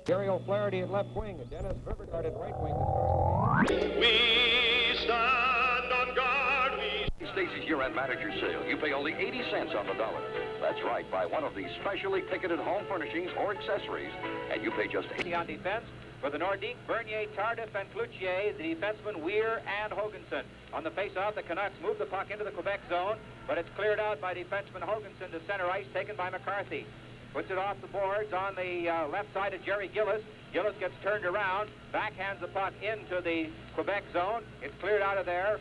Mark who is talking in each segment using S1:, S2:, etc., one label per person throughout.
S1: Gary O'Flaherty at left wing, and Dennis Rivergard at right wing to start the game.
S2: We stand on guard. Stacy's year-end manager sale. You pay only 80 cents on the dollar. That's right. Buy one of these specially ticketed home furnishings or accessories, and you pay just 80
S3: on defense. For the Nordique, Bernier, Tardif, and Cloutier, the defensemen Weir and Hoganson. On the face-off, the Canucks move the puck into the Quebec zone, but it's cleared out by defenseman Hoganson to center ice, taken by McCarthy. Puts it off the boards on the left side of Jerry Gillis. Gillis gets turned around, backhands the puck into the Quebec zone. It's cleared out of there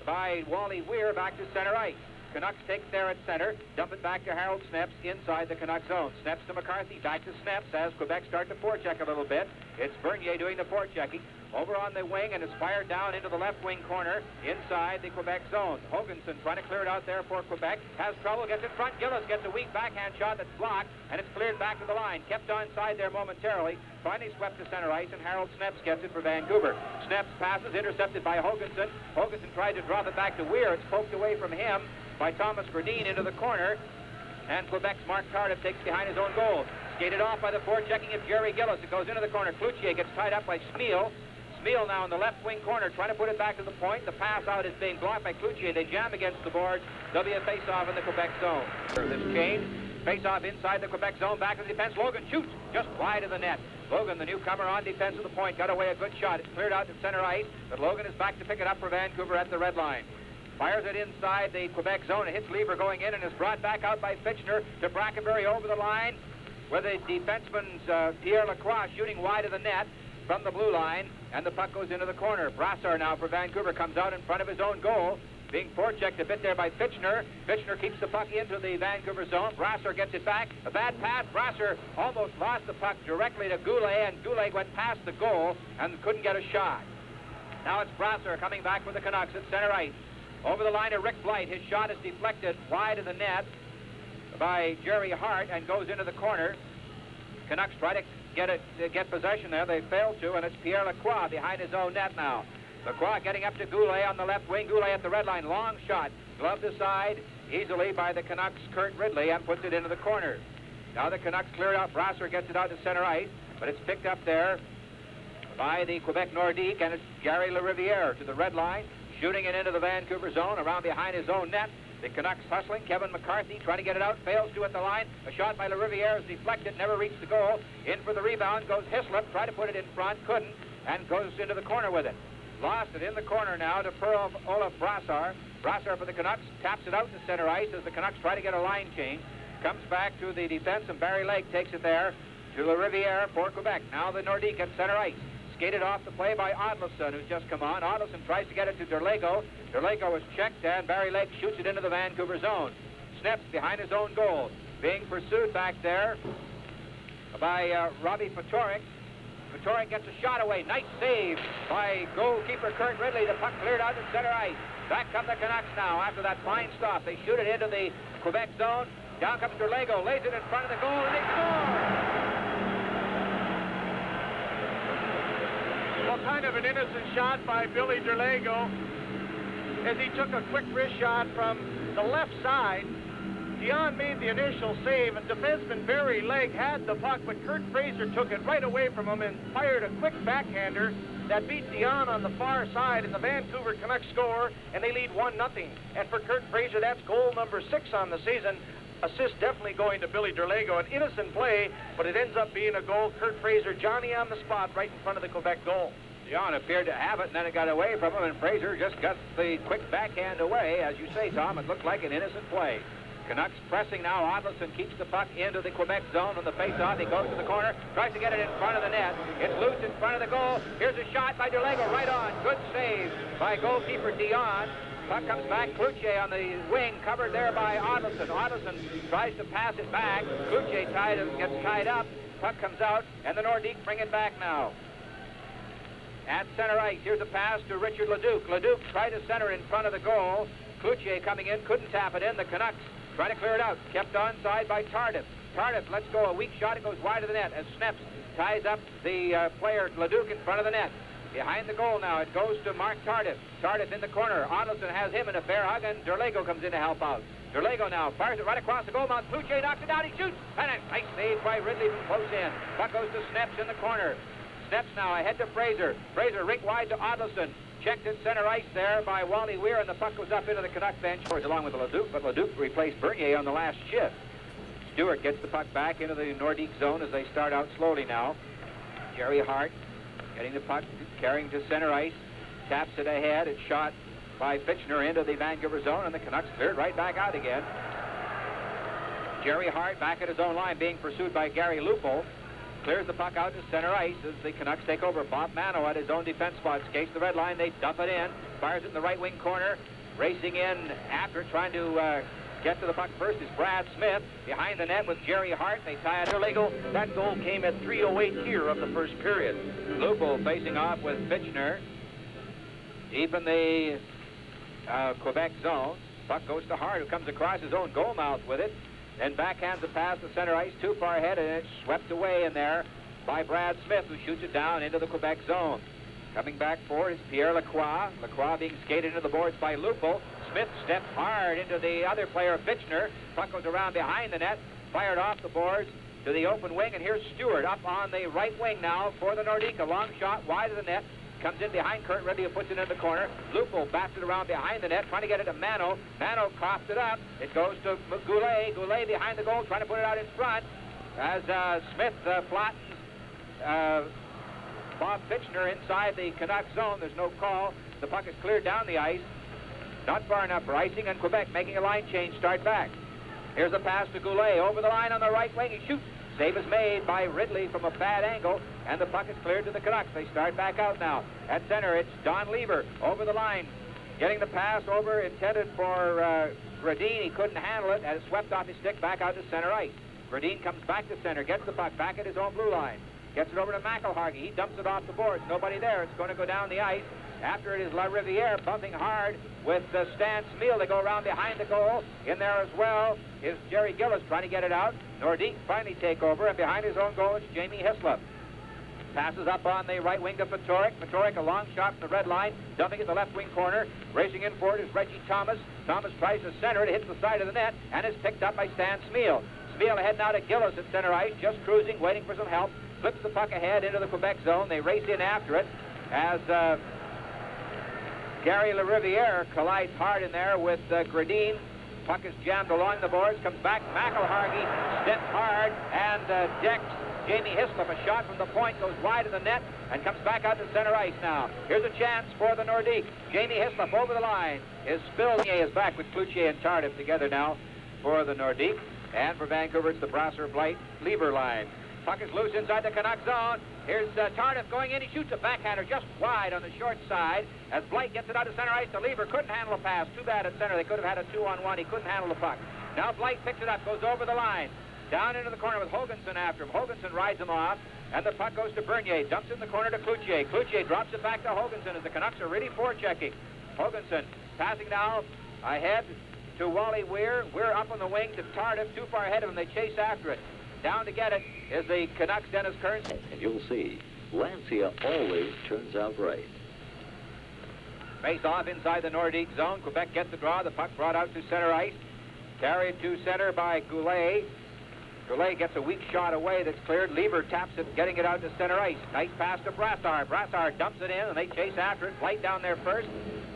S3: by Wally Weir back to center ice. Canucks take it there at center, dump it back to Harold Sneps inside the Canuck zone. Sneps to McCarthy, back to Sneps as Quebec start to forecheck a little bit. It's Bernier doing the forechecking. Over on the wing and is fired down into the left wing corner inside the Quebec zone. Hoganson trying to clear it out there for Quebec. Has trouble, gets in front. Gillis gets a weak backhand shot that's blocked, and it's cleared back to the line. Kept onside there momentarily. Finally swept to center ice, and Harold Sneps gets it for Vancouver. Sneps passes, intercepted by Hoganson. Hoganson tried to drop it back to Weir. It's poked away from him by Thomas Gradine into the corner, and Quebec's Mark Tardif takes behind his own goal. Skated off by the forechecking of Jerry Gillis. It goes into the corner. Cloutier gets tied up by Smeal. Smeal now in the left wing corner, trying to put it back to the point. The pass out is being blocked by Cloutier. They jam against the boards. There'll be a face-off in the Quebec zone. This change, face-off inside the Quebec zone, back to the defense. Logan shoots just wide of the net. Logan, the newcomer on defense of the point, got away a good shot. It's cleared out to center ice, but Logan is back to pick it up for Vancouver at the red line. Fires it inside the Quebec zone. It hits Lieber going in and is brought back out by Fitchner to Brackenbury over the line, where the defenseman's Pierre Lacroix shooting wide of the net from the blue line, and the puck goes into the corner. Brassard now for Vancouver comes out in front of his own goal, being forechecked a bit there by Fitchner. Fitchner keeps the puck into the Vancouver zone. Brassard gets it back. A bad pass. Brassard almost lost the puck directly to Goulet, and Goulet went past the goal and couldn't get a shot. Now it's Brassard coming back with the Canucks at center ice. Over the line of Rick Blight. His shot is deflected wide of the net by Jerry Hart and goes into the corner. Canucks try to get possession there. They fail to, and it's Pierre Lacroix behind his own net now. Lacroix getting up to Goulet on the left wing. Goulet at the red line. Long shot. Gloved aside easily by the Canucks' Kurt Ridley and puts it into the corner. Now the Canucks clear it out. Brassard gets it out to center ice, but it's picked up there by the Quebec Nordique, and it's Gary Lariviere to the red line, shooting it into the Vancouver zone around behind his own net. The Canucks hustling. Kevin McCarthy trying to get it out, fails to at the line. A shot by Lariviere is deflected, never reached the goal. In for the rebound goes Hislop, tried to put it in front, couldn't, and goes into the corner with it. Lost it in the corner now to Olaf Brassard. Brassard for the Canucks taps it out to center ice as the Canucks try to get a line change. Comes back to the defense, and Barry Lake takes it there to Lariviere for Quebec. Now the Nordique at center ice. Skated off the play by Odlisson, who's just come on. Odlisson tries to get it to Derlego. Derlego is checked, and Barry Lake shoots it into the Vancouver zone. Sneps behind his own goal. Being pursued back there by Robbie Fatorik. Fatorik gets a shot away. Nice save by goalkeeper Kurt Ridley. The puck cleared out to center ice. Back come the Canucks now after that fine stop. They shoot it into the Quebec zone. Down comes Derlego, lays it in front of the goal, and they score! Well, kind of an innocent shot by Billy Derlego as he took a quick wrist shot from the left side. Dion made the initial save, and defenseman Barry Lake had the puck, but Kurt Fraser took it right away from him and fired a quick backhander that beat Dion on the far side, and the Vancouver Canucks score, and they lead 1-0. And for Kurt Fraser, that's goal number 6 on the season. Assist definitely going to Billy Derlego. An innocent play, but it ends up being a goal. Kurt Fraser, Johnny on the spot right in front of the Quebec goal. Dion appeared to have it, and then it got away from him, and Fraser just got the quick backhand away. As you say, Tom, it looked like an innocent play. Canucks pressing now. Odlisson keeps the puck into the Quebec zone on the face-off. He goes to the corner, tries to get it in front of the net. It's loose in front of the goal. Here's a shot by Derlego, right on. Good save by goalkeeper Dion. Puck comes back. Cloutier on the wing, covered there by Odlisson. Odlisson tries to pass it back. Cloutier gets tied up. Puck comes out, and the Nordique bring it back now. At center ice, here's a pass to Richard Leduc. Leduc tried to center in front of the goal. Cloutier coming in, couldn't tap it in. The Canucks trying to clear it out. Kept onside by Tardif. Tardif lets go a weak shot. It goes wide of the net as Sneps ties up the player Leduc in front of the net. Behind the goal now, it goes to Mark Tardif. Tardif in the corner. Ottelson has him in a fair hug, and Derlego comes in to help out. Derlego now fires it right across the goal mouth. Cloutier knocks it down. He shoots. And a nice save by Ridley from close in. Puck goes to Sneps in the corner. Sneps now ahead to Fraser. Fraser rink wide to Ottelson. Checked at center ice there by Wally Weir, and the puck goes up into the Canuck bench. Along with Leduc, but Leduc replaced Bernier on the last shift. Stewart gets the puck back into the Nordique zone as they start out slowly now. Jerry Hart getting the puck, carrying to center ice. Taps it ahead. It's shot by Fitchner into the Vancouver zone, and the Canucks cleared right back out again. Jerry Hart back at his own line, being pursued by Gary Lupo. Clears the puck out to center ice as the Canucks take over. Bob Mano at his own defense spot. Skates the red line. They dump it in. Fires it in the right wing corner. Racing in after, trying to get to the puck first is Brad Smith. Behind the net with Jerry Hart. They tie it illegal.
S4: That goal came at 3:08 here of the first period.
S3: Lupo facing off with Fitchner. Deep in the Quebec zone. Puck goes to Hart, who comes across his own goal mouth with it. Then backhands the pass to center ice, too far ahead, and it's swept away in there by Brad Smith, who shoots it down into the Quebec zone. Coming back forward is Pierre Lacroix. Lacroix being skated into the boards by Lupo. Smith steps hard into the other player, Fitchner. Puck goes around behind the net, fired off the boards to the open wing, and here's Stewart up on the right wing now for the Nordique. A long shot wide of the net. Comes in behind Kurt Ridley, who puts it in the corner. Lupo bats it around behind the net, trying to get it to Mano. Mano coughs it up. It goes to Goulet. Goulet behind the goal, trying to put it out in front. As Smith flattens Bob Fitchner inside the Canuck zone. There's no call. The puck is cleared down the ice. Not far enough for icing, and Quebec making a line change, start back. Here's a pass to Goulet. Over the line on the right wing. He shoots. Save is made by Ridley from a bad angle, and the puck is cleared to the Canucks. They start back out now. At center, it's Don Lever over the line. Getting the pass over, intended for Gradine. He couldn't handle it, and it swept off his stick back out to center ice. Gradine comes back to center, gets the puck back at his own blue line. Gets it over to McElhargy. He dumps it off the boards. Nobody there. It's going to go down the ice. After it is La Riviere bumping hard with Stan Smeel. They go around behind the goal. In there as well is Jerry Gillis trying to get it out. Nordique finally take over, and behind his own goal is Jamie Hislop. Passes up on the right wing to Fatorik. Fatorik, a long shot from the red line, dumping it the left wing corner. Racing in for it is Reggie Thomas. Thomas tries to center it, hits the side of the net, and is picked up by Stan Smeel. Smeel ahead now to Gillis at center ice, just cruising, waiting for some help. Flips the puck ahead into the Quebec zone. They race in after it as Gary LaRiviere collides hard in there with Gradine. Puck is jammed along the boards, comes back. McElhargy steps hard and decks Jamie Hislop. A shot from the point goes wide of the net and comes back out to center ice now. Here's a chance for the Nordique. Jamie Hislop over the line. His Spillier is back with Cloutier and Tardif together now for the Nordique. And for Vancouver, it's the Brassard-Blight-Lever line. Puck is loose inside the Canuck zone. Here's Tardif going in. He shoots a backhander just wide on the short side as Blight gets it out to center ice. The Lever couldn't handle a pass. Too bad at center. They could have had a 2-on-1. He couldn't handle the puck. Now Blight picks it up, goes over the line. Down into the corner with Hoganson after him. Hoganson rides him off, and the puck goes to Bernier. Dumps it in the corner to Cloutier. Cloutier drops it back to Hoganson as the Canucks are really forechecking. Hoganson passing now ahead to Wally Weir. Weir up on the wing to Tardif. Too far ahead of him. They chase after it. Down to get it is the Canucks' Dennis Kearns.
S5: And you'll see, Lancia always turns out right.
S3: Face off inside the Nordique zone. Quebec gets the draw. The puck brought out to center ice. Carried to center by Goulet. Goulet gets a weak shot away that's cleared. Lever taps it, getting it out to center ice. Nice pass to Brassard. Brassard dumps it in, and they chase after it. Blight down there first.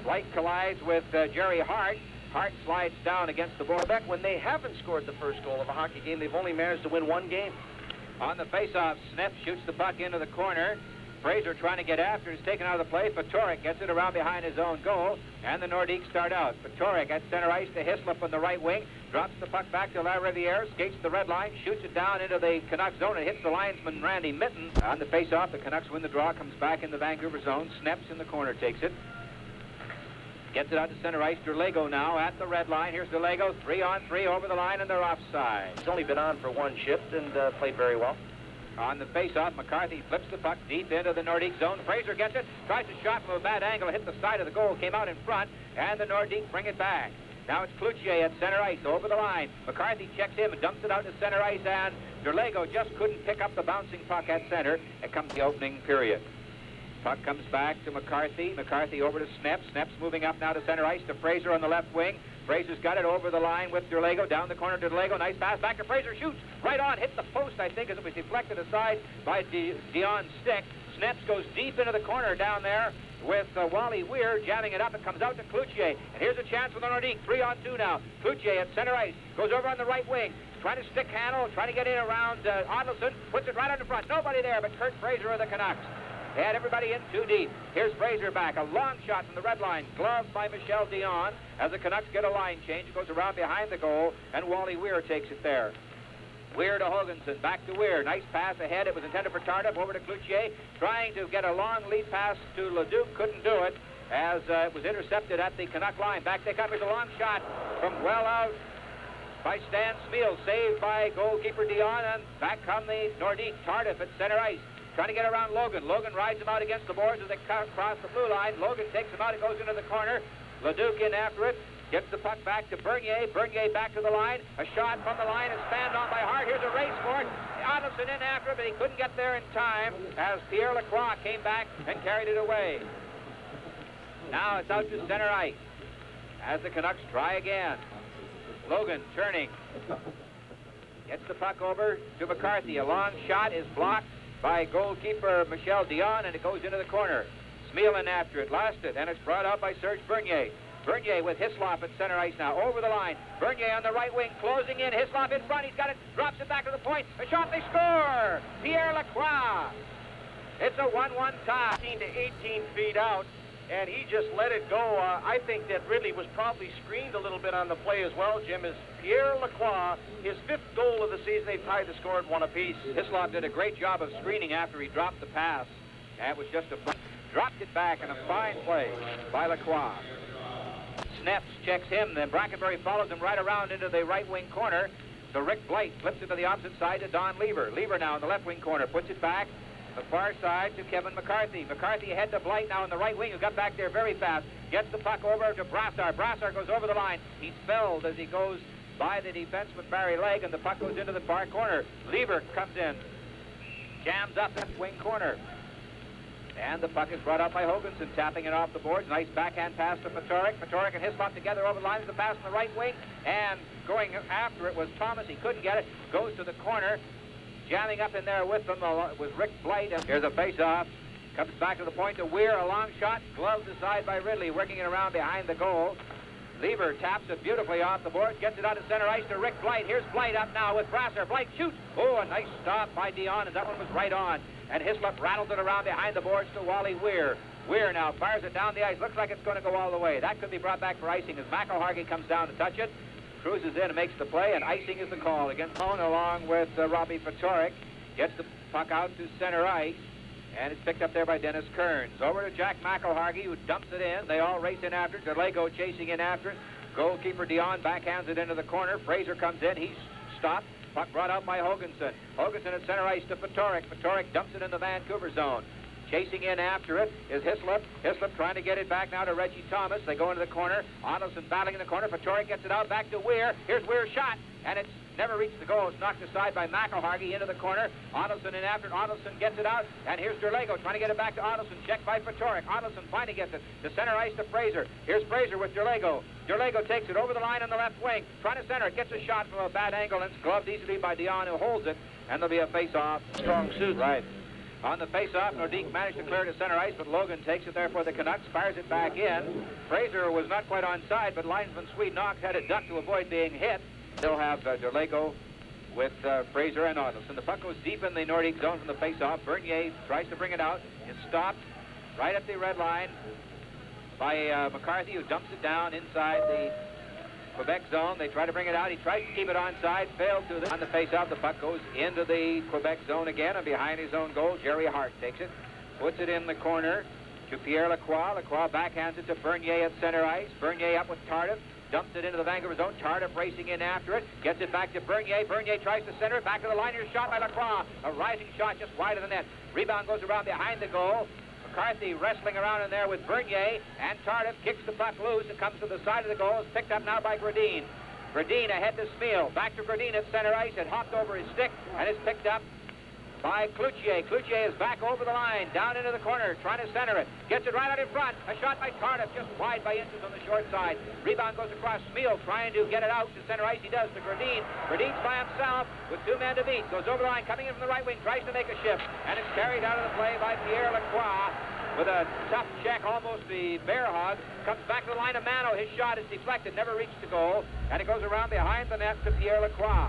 S3: Blight collides with Jerry Hart. Hart slides down against the board.
S4: Quebec, when they haven't scored the first goal of a hockey game, they've only managed to win one game.
S3: On the face-off, Smith shoots the puck into the corner. Fraser trying to get after it is taken out of the play. Fatorik gets it around behind his own goal, and the Nordique start out. Fatorik at center ice to Hislop on the right wing, drops the puck back to La Riviere, skates the red line, shoots it down into the Canucks zone, and hits the linesman Randy Mitten. On the face-off, the Canucks win the draw, comes back in the Vancouver zone. Sneps in the corner takes it. Gets it out to center ice. Derlego now at the red line. Here's Derlego, 3-on-3 over the line, and they're offside.
S4: He's only been on for one shift and played very well.
S3: On the face-off, McCarthy flips the puck deep into the Nordique zone. Fraser gets it, tries to shot from a bad angle, hit the side of the goal, came out in front, and the Nordique bring it back. Now it's Cloutier at center ice, over the line. McCarthy checks him and dumps it out to center ice, and Derlego just couldn't pick up the bouncing puck at center. It comes the opening period. Puck comes back to McCarthy. McCarthy over to Sneps. Sneps moving up now to center ice to Fraser on the left wing. Fraser's got it over the line with Derlego. Down the corner to Derlego. Nice pass back to Fraser. Shoots right on. Hit the post, I think, as it was deflected aside by Dion's stick. Sneps goes deep into the corner down there with Wally Weir jamming it up. It comes out to Cloutier. And here's a chance for the Nordique. 3-on-2 now. Cloutier at center ice. Goes over on the right wing. Trying to stick handle. Trying to get in around Odlinson. Puts it right on the front. Nobody there but Kurt Fraser of the Canucks. They had everybody in too deep. Here's Fraser back. A long shot from the red line. Gloved by Michel Dion. As the Canucks get a line change, it goes around behind the goal, and Wally Weir takes it there. Weir to Hoganson. Back to Weir. Nice pass ahead. It was intended for Tardif. Over to Cloutier. Trying to get a long lead pass to Leduc. Couldn't do it as it was intercepted at the Canuck line. Back they come with a long shot from well out by Stan Smeel. Saved by goalkeeper Dion, and back come the Nordique. Tardif at center ice. Trying to get around Logan. Logan rides him out against the boards as they cross the blue line. Logan takes him out. It goes into the corner. Leduc in after it. Gets the puck back to Bernier. Bernier back to the line. A shot from the line is spanned on by Hart. Here's a race for it. Odlinson in after it, but he couldn't get there in time as Pierre Lacroix came back and carried it away. Now it's out to center ice as the Canucks try again. Logan turning. Gets the puck over to McCarthy. A long shot is blocked by goalkeeper Michel Dion, and it goes into the corner. Smeel in after it, lost it, and it's brought out by Serge Bernier. Bernier with Hislop at center ice now, over the line. Bernier on the right wing, closing in. Hislop in front, he's got it, drops it back to the point. A shot, they score! Pierre Lacroix. It's a 1-1 tie.
S4: 15 to 18 feet out, and he just let it go. I think that Ridley was probably screened a little bit on the play as well, Jim, as Pierre Lacroix, his 5th goal of the season. They tied the score at 1 apiece.
S3: Hislop did a great job of screening after he dropped the pass. That was just dropped it back in a fine play by Lacroix. Sneps checks him, then Brackenbury follows him right around into the right wing corner. So Rick Blight flips it to the opposite side to Don Lever. Lever now in the left wing corner, puts it back the far side to Kevin McCarthy. McCarthy ahead to Blight now in the right wing, who got back there very fast. Gets the puck over to Brassard. Brassard goes over the line. He's felled as he goes by the defenseman Barry Legg, and the puck goes into the far corner. Lever comes in, jams up left wing corner. And the puck is brought out by Hoganson, tapping it off the boards. Nice backhand pass to Fatorik. Fatorik and Hislop together over the line. The pass in the right wing, and going after it was Thomas. He couldn't get it. Goes to the corner. Jamming up in there with them was Rick Blight. And here's a face-off. Comes back to the point to Weir. A long shot. Gloved aside by Ridley, working it around behind the goal. Lever taps it beautifully off the board. Gets it out to center ice to Rick Blight. Here's Blight up now with Brasser. Blight shoots. Oh, a nice stop by Dion, and that one was right on. And Hislop rattles it around behind the boards to Wally Weir. Weir now fires it down the ice. Looks like it's going to go all the way. That could be brought back for icing as McElhargy comes down to touch it. Cruises in and makes the play, and icing is the call against Cone along with Robbie Fatorik. Gets the puck out to center ice, and it's picked up there by Dennis Kearns. Over to Jack McElhargy, who dumps it in. They all race in after it. Derlego chasing in after it. Goalkeeper Dion backhands it into the corner. Fraser comes in. He's stopped. Puck brought out by Hoganson. Hoganson at center ice to Fatorik. Fatorik dumps it in the Vancouver zone. Chasing in after it is Hislop. Hislop trying to get it back now to Reggie Thomas. They go into the corner. Odlinson battling in the corner. Fatorik gets it out back to Weir. Here's Weir's shot, and it's never reached the goal. It's knocked aside by McElhargy into the corner. Odlinson in after it. Odlinson gets it out, and here's Derlego trying to get it back to Odlinson. Checked by Fatorik. Odlinson finally gets it to center ice to Fraser. Here's Fraser with Derlego. Derlego takes it over the line on the left wing. Trying to center it. Gets a shot from a bad angle, and it's gloved easily by Dion, who holds it, and there'll be a face-off. Strong suit. Right. On the face-off, Nordique managed to clear to center ice, but Logan takes it there for the Canucks, fires it back in. Fraser was not quite on side, but linesman Swede Knox had it ducked to avoid being hit. They'll have Derlego with Fraser and Odlinson. The puck goes deep in the Nordique zone from the face-off. Bernier tries to bring it out. It's stopped right at the red line by McCarthy, who dumps it down inside the Quebec zone. They try to bring it out. He tries to keep it onside, failed to. On the face-off, the puck goes into the Quebec zone again, and behind his own goal, Jerry Hart takes it, puts it in the corner to Pierre Lacroix. Lacroix backhands it to Bernier at center ice. Bernier up with Tardif, dumps it into the Vancouver zone. Tardif racing in after it, gets it back to Bernier. Bernier tries to center it, back to the line. Here's shot by Lacroix. A rising shot just wide of the net. Rebound goes around behind the goal. McCarthy wrestling around in there with Bernier, and Tardif kicks the puck loose. It comes to the side of the goal. It's picked up now by Gradine. Gradine ahead to Smeel. Back to Gradine at center ice. It hopped over his stick, and it's picked up by Cloutier. Cloutier is back over the line, down into the corner, trying to center it. Gets it right out in front. A shot by Tardif, just wide by inches on the short side. Rebound goes across. Smeel trying to get it out to center ice. He does to Gradin. Gradin's by himself with 2 men to beat. Goes over the line, coming in from the right wing, tries to make a shift, and it's carried out of the play by Pierre Lacroix with a tough check, almost the bear hug. Comes back to the line of Mano. His shot is deflected, never reached the goal, and it goes around behind the net to Pierre Lacroix.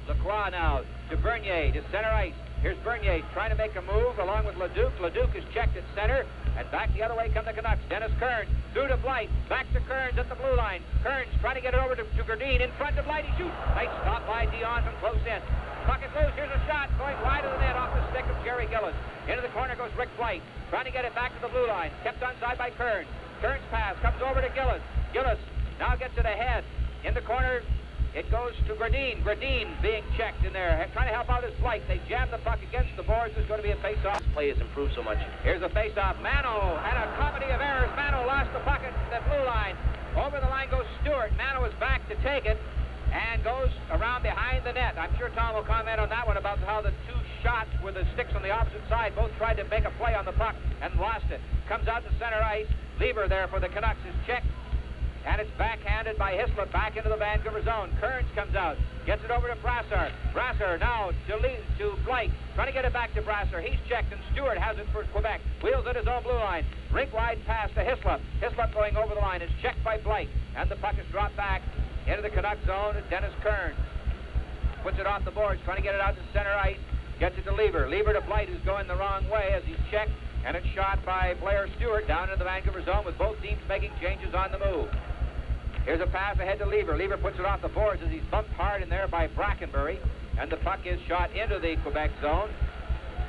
S3: Lacroix now to Bernier, to center ice. Here's Bernier trying to make a move along with Leduc. Leduc is checked at center, and back the other way come the Canucks. Dennis Kearns through to Blight, back to Kearns at the blue line. Kearns trying to get it over to Gradin, in front of Blight. He shoots. Nice stop by Dion from close in. Puck is loose. Here's a shot going wide of the net off the stick of Jerry Gillis. Into the corner goes Rick Blight, trying to get it back to the blue line. Kept onside by Kearns. Kearns pass comes over to Gillis. Gillis now gets it ahead. In the corner, it goes to Gradin. Gradin being checked in there, trying to help out his Blight. They jam the puck against the boards. There's going to be a face-off.
S4: Play has improved so much.
S3: Here's a face-off. Mano had a comedy of errors. Mano lost the puck at the blue line. Over the line goes Stewart. Mano is back to take it and goes around behind the net. I'm sure Tom will comment on that one about how the 2 shots with the sticks on the opposite side both tried to make a play on the puck and lost it. Comes out to center ice. Lever there for the Canucks is checked. And it's backhanded by Hislop back into the Vancouver zone. Kearns comes out, gets it over to Brassard. Brassard now to Blight, trying to get it back to Brassard. He's checked, and Stewart has it for Quebec. Wheels at his own blue line. Rink-wide pass to Hislop. Hislop going over the line is checked by Blight, and the puck is dropped back into the Canuck zone to Dennis Kearns. Puts it off the boards, trying to get it out to center ice. Gets it to Lever. Lever to Blight, who's going the wrong way as he's checked, and it's shot by Blair Stewart down into the Vancouver zone with both teams making changes on the move. Here's a pass ahead to Lever. Lever puts it off the boards as he's bumped hard in there by Brackenbury. And the puck is shot into the Quebec zone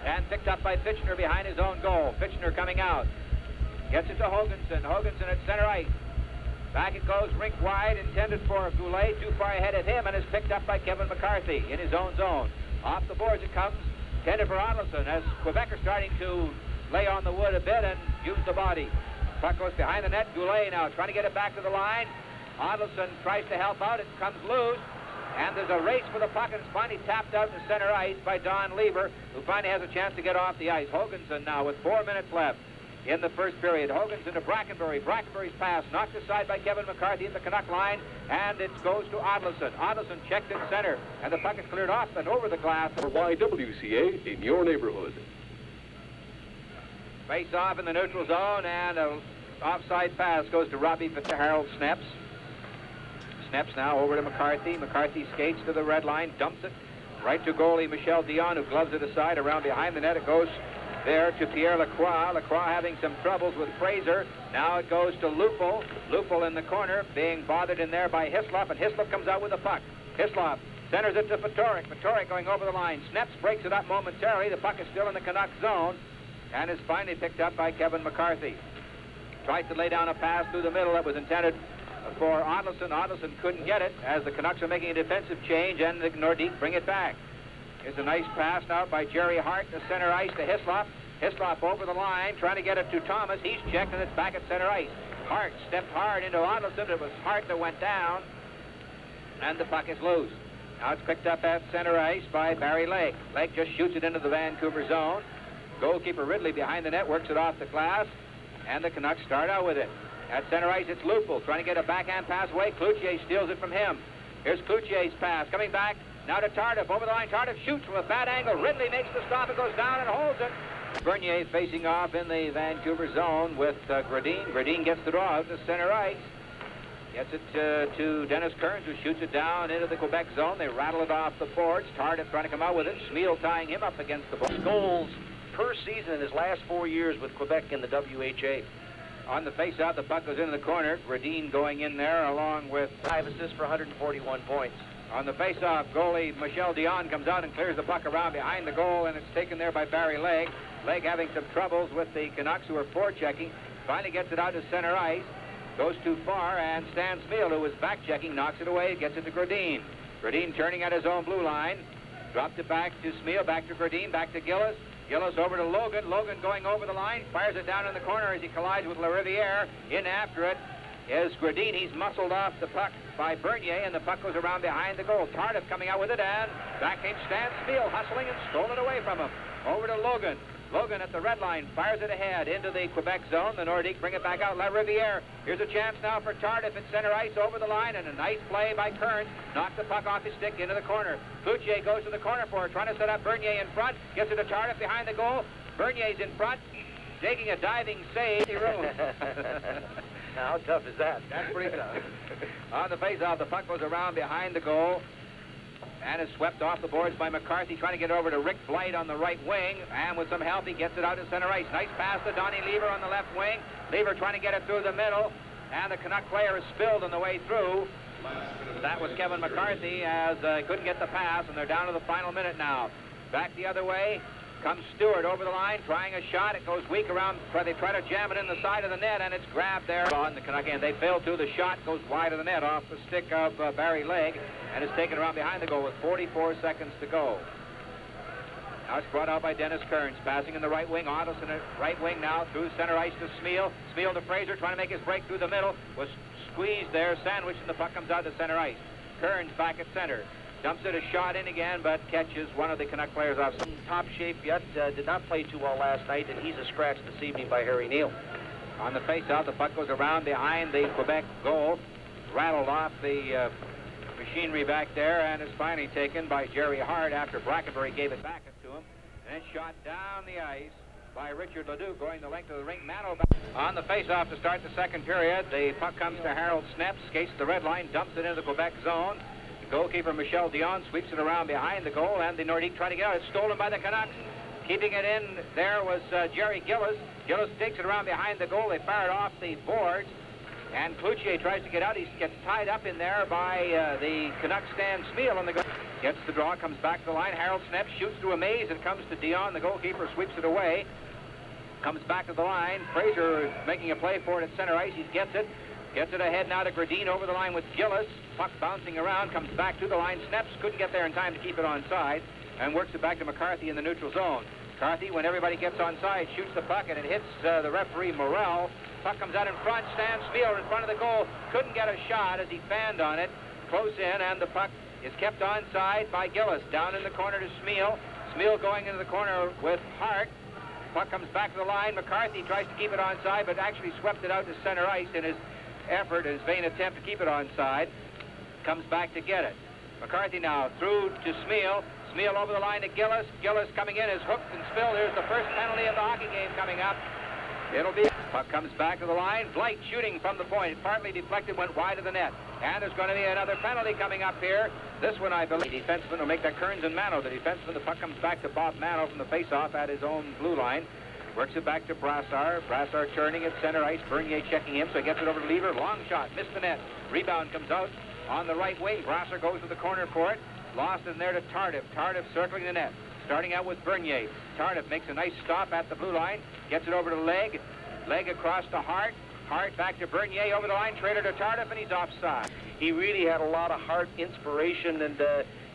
S3: and picked up by Fitchner behind his own goal. Fitchner coming out. Gets it to Hoganson. Hoganson at center ice. Back it goes, rink wide, intended for Goulet. Too far ahead of him, and is picked up by Kevin McCarthy in his own zone. Off the boards it comes. Intended for Ottelson as Quebec are starting to lay on the wood a bit and use the body. Puck goes behind the net. Goulet now trying to get it back to the line. Ottelson tries to help out. It comes loose, and there's a race for the puck, and it's finally tapped out to center ice by Don Lever, who finally has a chance to get off the ice. Hoganson now with 4 minutes left in the first period. Hoganson to Brackenbury. Brackenbury's pass knocked aside by Kevin McCarthy at the Canuck line, and it goes to Ottelson. Ottelson checked in center, and the puck is cleared off and over the glass.
S6: For YWCA in your neighborhood.
S3: Face off in the neutral zone, and an offside pass goes to Robbie Harold Sneps. Sneps now over to McCarthy. McCarthy skates to the red line, dumps it right to goalie Michel Dion, who gloves it aside. Around behind the net, it goes there to Pierre Lacroix. Lacroix having some troubles with Fraser. Now it goes to Lupul. Lupul in the corner, being bothered in there by Hislop, and Hislop comes out with the puck. Hislop centers it to Fatorik. Fatorik going over the line. Sneps breaks it up momentarily. The puck is still in the Canuck zone, and is finally picked up by Kevin McCarthy. Tries to lay down a pass through the middle that was intended for Ottelson. Ottelson couldn't get it as the Canucks are making a defensive change, and the Nordiques bring it back. Here's a nice pass now by Jerry Hart to center ice to Hislop. Hislop over the line, trying to get it to Thomas. He's checked, and it's back at center ice. Hart stepped hard into Ottelson. It was Hart that went down, and the puck is loose. Now it's picked up at center ice by Barry Lake. Lake just shoots it into the Vancouver zone. Goalkeeper Ridley behind the net works it off the glass, and the Canucks start out with it. At center ice, it's Lupul trying to get a backhand pass away. Cloutier steals it from him. Here's Cloutier's pass. Coming back now to Tardif. Over the line, Tardif shoots from a bad angle. Ridley makes the stop. It goes down and holds it. Bernier facing off in the Vancouver zone with Gradin. Gradin gets the draw out to center ice. Gets it to Dennis Kearns, who shoots it down into the Quebec zone. They rattle it off the boards. Tardif trying to come out with it. Smeel tying him up against the board.
S4: Goals per season in his last 4 years with Quebec in the WHA.
S3: On the face-out, the puck goes into the corner. Gradin going in there along with
S4: 5 assists for 141 points.
S3: On the face-off, goalie Michel Dion comes out and clears the puck around behind the goal, and it's taken there by Barry Legg. Legg having some troubles with the Canucks, who are forechecking. Finally gets it out to center ice. Goes too far, and Stan Smeel, who was back-checking, knocks it away, gets it to Gradin. Gradin turning at his own blue line. Dropped it back to Smeel, back to Gradin, back to Gillis. Gillis over to Logan. Logan going over the line, fires it down in the corner as he collides with LaRiviere. In after it is Gradine. He's muscled off the puck by Bernier, and the puck goes around behind the goal. Tardif coming out with it, and back came Stan Spiel, hustling and stole it away from him. Over to Logan. Logan at the red line, fires it ahead into the Quebec zone. The Nordiques bring it back out. La Riviere. Here's a chance now for Tardif at center ice over the line, and a nice play by Kearns. Knocked the puck off his stick into the corner. Cloutier goes to the corner for it, trying to set up Bernier in front. Gets it to Tardif behind the goal. Bernier's in front, taking a diving save.
S4: How tough is that?
S3: That's pretty tough. On the faceoff, the puck goes around behind the goal and is swept off the boards by McCarthy, trying to get over to Rick Blight on the right wing, and with some help, he gets it out to center ice. Nice pass to Donnie Lever on the left wing. Lever trying to get it through the middle, and the Canuck player is spilled on the way through. That was Kevin McCarthy, as couldn't get the pass, and they're down to the final minute now. Back the other way comes Stewart over the line, trying a shot. It goes weak around. They try to jam it in the side of the net, and it's grabbed there on the Canuck end. They fail to. The shot goes wide of the net off the stick of Barry Legg, and is taken around behind the goal with 44 seconds to go. Now it's brought out by Dennis Kearns, passing in the right wing. Ottoson at right wing now through center ice to Smeal. Smeal to Fraser, trying to make his break through the middle. Was squeezed there, sandwiched, and the puck comes out to center ice. Kearns back at center. Dumps it a shot in again, but catches one of the Canuck players off.
S4: Top shape yet, did not play too well last night, and he's a scratch this evening by Harry Neal.
S3: On the face-off, the puck goes around behind the Quebec goal, rattled off the machinery back there, and is finally taken by Jerry Hart after Brackenbury gave it back to him, and then shot down the ice by Richard Ledoux, going the length of the rink. Mano back on the face-off to start the second period. The puck comes to Harold Sneps, skates the red line, dumps it into the Quebec zone. Goalkeeper Michel Dion sweeps it around behind the goal, and the Nordiques try to get out. It's stolen by the Canucks. Keeping it in there was Jerry Gillis. Gillis takes it around behind the goal. They fire it off the boards, and Cloutier tries to get out. He gets tied up in there by the Canuck Stan Smeal on the goal. Gets the draw, comes back to the line. Harold Sneps shoots through a maze. It comes to Dion. The goalkeeper sweeps it away. Comes back to the line. Fraser making a play for it at center ice. He gets it. Gets it ahead now to Gradine over the line with Gillis. Puck bouncing around, comes back to the line. Sneps couldn't get there in time to keep it onside, and works it back to McCarthy in the neutral zone. McCarthy, when everybody gets onside, shoots the puck, and it hits the referee Morrell. Puck comes out in front. Stan Spiel in front of the goal. Couldn't get a shot as he fanned on it. Close in, and the puck is kept onside by Gillis. Down in the corner to Smeal. Smeal going into the corner with Hart. Puck comes back to the line. McCarthy tries to keep it onside, but actually swept it out to center ice in his effort, his vain attempt to keep it onside. Comes back to get it. McCarthy now through to Smeal. Smeal over the line to Gillis. Gillis coming in is hooked and spilled. Here's the first penalty of the hockey game coming up. It'll be... Puck comes back to the line. Blight shooting from the point. Partly deflected, went wide of the net. And there's going to be another penalty coming up here. This one, I believe, the defenseman will make that Kearns and Mano. The defenseman, the puck comes back to Bob Mano from the face-off at his own blue line. Works it back to Brassard. Brassard turning at center ice. Bernier checking him, so he gets it over to Lever. Long shot, missed the net. Rebound comes out on the right wing. Brassard goes to the corner for it. Lost in there to Tardif. Tardif circling the net. Starting out with Bernier. Tardif makes a nice stop at the blue line. Gets it over to Legg. Legg across to Hart. Hart back to Bernier over the line. Trader to Tardif, and he's offside.
S4: He really had a lot of heart, inspiration, and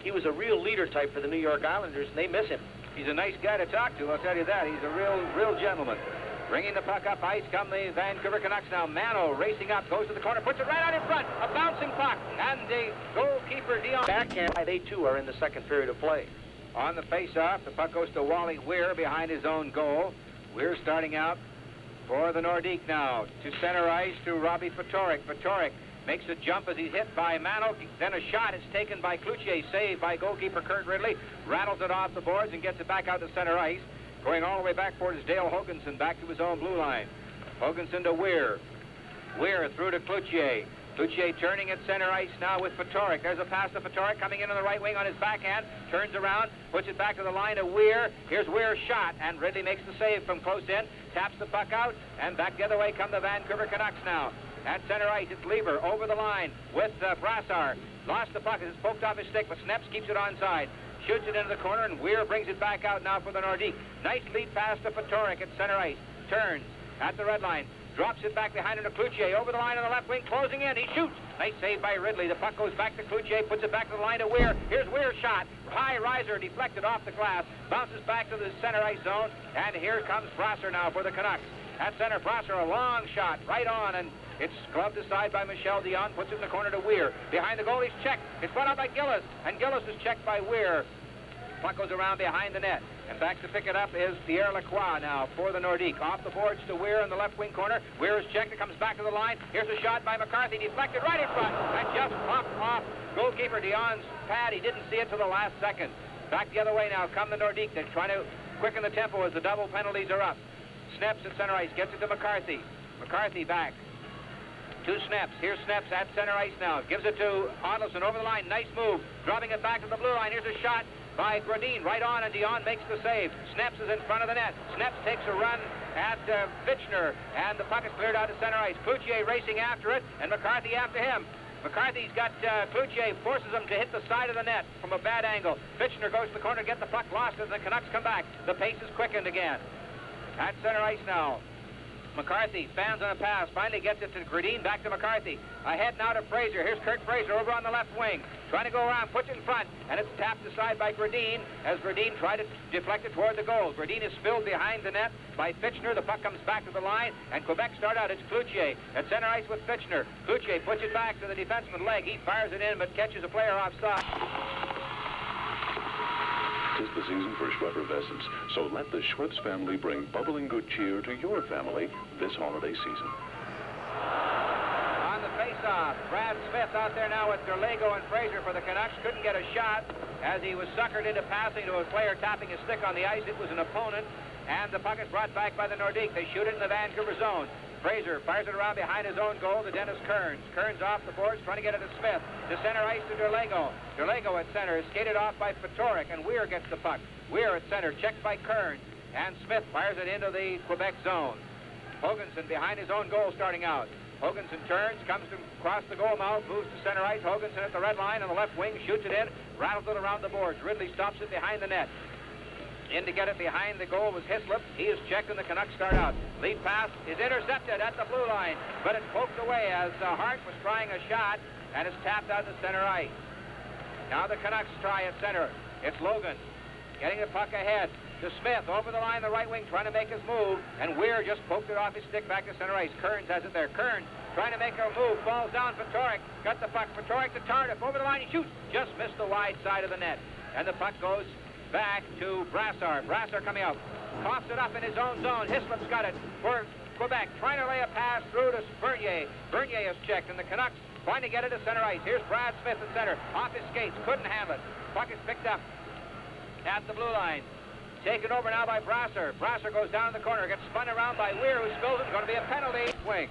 S4: he was a real leader type for the New York Islanders, and they miss him.
S3: He's a nice guy to talk to, I'll tell you that. He's a real gentleman. Bringing the puck up ice come the Vancouver Canucks now. Mano racing up, goes to the corner, puts it right out in front. A bouncing puck, and the goalkeeper Dion.
S4: Backhand. They too are in the second period of play.
S3: On the face-off, the puck goes to Wally Weir behind his own goal. Weir starting out for the Nordique now. To center ice to Robbie Fatorik. Fatorik makes a jump as he's hit by Mano. Then a shot is taken by Cloutier, saved by goalkeeper Kurt Ridley. Rattles it off the boards and gets it back out to center ice. Going all the way back towards Dale Hoganson, back to his own blue line. Hoganson to Weir. Weir through to Cloutier. Cloutier turning at center ice now with Fatorik. There's a pass to Fatorik coming in on the right wing on his backhand. Turns around, puts it back to the line of Weir. Here's Weir's shot, and Ridley makes the save from close in. Taps the puck out, and back the other way come the Vancouver Canucks now. At center ice, it's Lever over the line with Brassard. Lost the puck as it's poked off his stick, but Sneps keeps it onside. Shoots it into the corner, and Weir brings it back out now for the Nordique. Nice lead pass to Fatorik at center ice. Turns at the red line. Drops it back behind him to Cloutier. Over the line on the left wing, closing in. He shoots. Nice save by Ridley. The puck goes back to Cloutier, puts it back to the line to Weir. Here's Weir's shot. High riser, deflected off the glass. Bounces back to the center ice zone. And here comes Brassard now for the Canucks. At center, Brasser, a long shot, right on, and it's gloved aside by Michel Dion, puts it in the corner to Weir. Behind the goal, he's checked. It's brought out by Gillis, and Gillis is checked by Weir. Puck goes around behind the net, and back to pick it up is Pierre Lacroix now for the Nordique. Off the boards to Weir in the left wing corner. Weir is checked, it comes back to the line. Here's a shot by McCarthy, deflected right in front, and just popped off goalkeeper Dion's pad. He didn't see it till the last second. Back the other way now come the Nordique. They're trying to quicken the tempo as the double penalties are up. Snaps at center ice, gets it to McCarthy. McCarthy back. Two Snaps. Here's Snaps at center ice now. Gives it to Ottelson over the line. Nice move. Dropping it back to the blue line. Here's a shot by Gradin. Right on, and Dion makes the save. Snaps is in front of the net. Snaps takes a run at Fitchner, and the puck is cleared out to center ice. Cloutier racing after it, and McCarthy after him. McCarthy's got Cloutier, forces him to hit the side of the net from a bad angle. Fitchner goes to the corner, get the puck, lost it, and the Canucks come back. The pace is quickened again. At center ice now. McCarthy fans on a pass, finally gets it to Gradin, back to McCarthy. Ahead now to Fraser. Here's Kurt Fraser over on the left wing. Trying to go around, puts it in front, and it's tapped aside by Gradin as Gradin tried to deflect it toward the goal. Gradin is spilled behind the net by Fitchner. The puck comes back to the line, and Quebec start out. It's Cloutier at center ice with Fitchner. Cloutier puts it back to the defenseman leg. He fires it in, but catches a player offside.
S6: 'Tis the season for Schwepp effervescence, so let the Schweppes family bring bubbling good cheer to your family this holiday season.
S3: On the face-off, Brad Smith out there now with Derlego and Fraser for the Canucks. Couldn't get a shot as he was suckered into passing to a player tapping his stick on the ice. It was an opponent, and the puck is brought back by the Nordique. They shoot it in the Vancouver zone. Fraser fires it around behind his own goal to Dennis Kearns. Kearns off the boards, trying to get it to Smith. To center ice to Derlego. Derlego at center is skated off by Fatorik, and Weir gets the puck. Weir at center, checked by Kearns. And Smith fires it into the Quebec zone. Hoganson behind his own goal starting out. Hoganson turns, comes to cross the goal mouth, moves to center ice. Hoganson at the red line on the left wing, shoots it in, rattles it around the boards. Ridley stops it behind the net. In to get it behind the goal was Hislop. He is checked, and the Canucks start out. Lead pass is intercepted at the blue line, but it's poked away as Hart was trying a shot, and it's tapped out to center ice. Now the Canucks try at center. It's Logan getting the puck ahead to Smith over the line, the right wing, trying to make his move, and Weir just poked it off his stick back to center ice. Kearns has it there. Kearns trying to make a move, falls down. Fatorik got the puck. Fatorik to Tardif over the line. He shoots, just missed the wide side of the net, and the puck goes back to Brassard. Brassard coming out, coughs it up in his own zone. Hislop's got it for Quebec, trying to lay a pass through to Bernier. Bernier is checked, and the Canucks trying to get it to center ice. Here's Brad Smith at center, off his skates, couldn't handle it. Puck is picked up at the blue line. Taken over now by Brasser. Brasser goes down in the corner, gets spun around by Weir, who spills it. Going to be a penalty. Wing.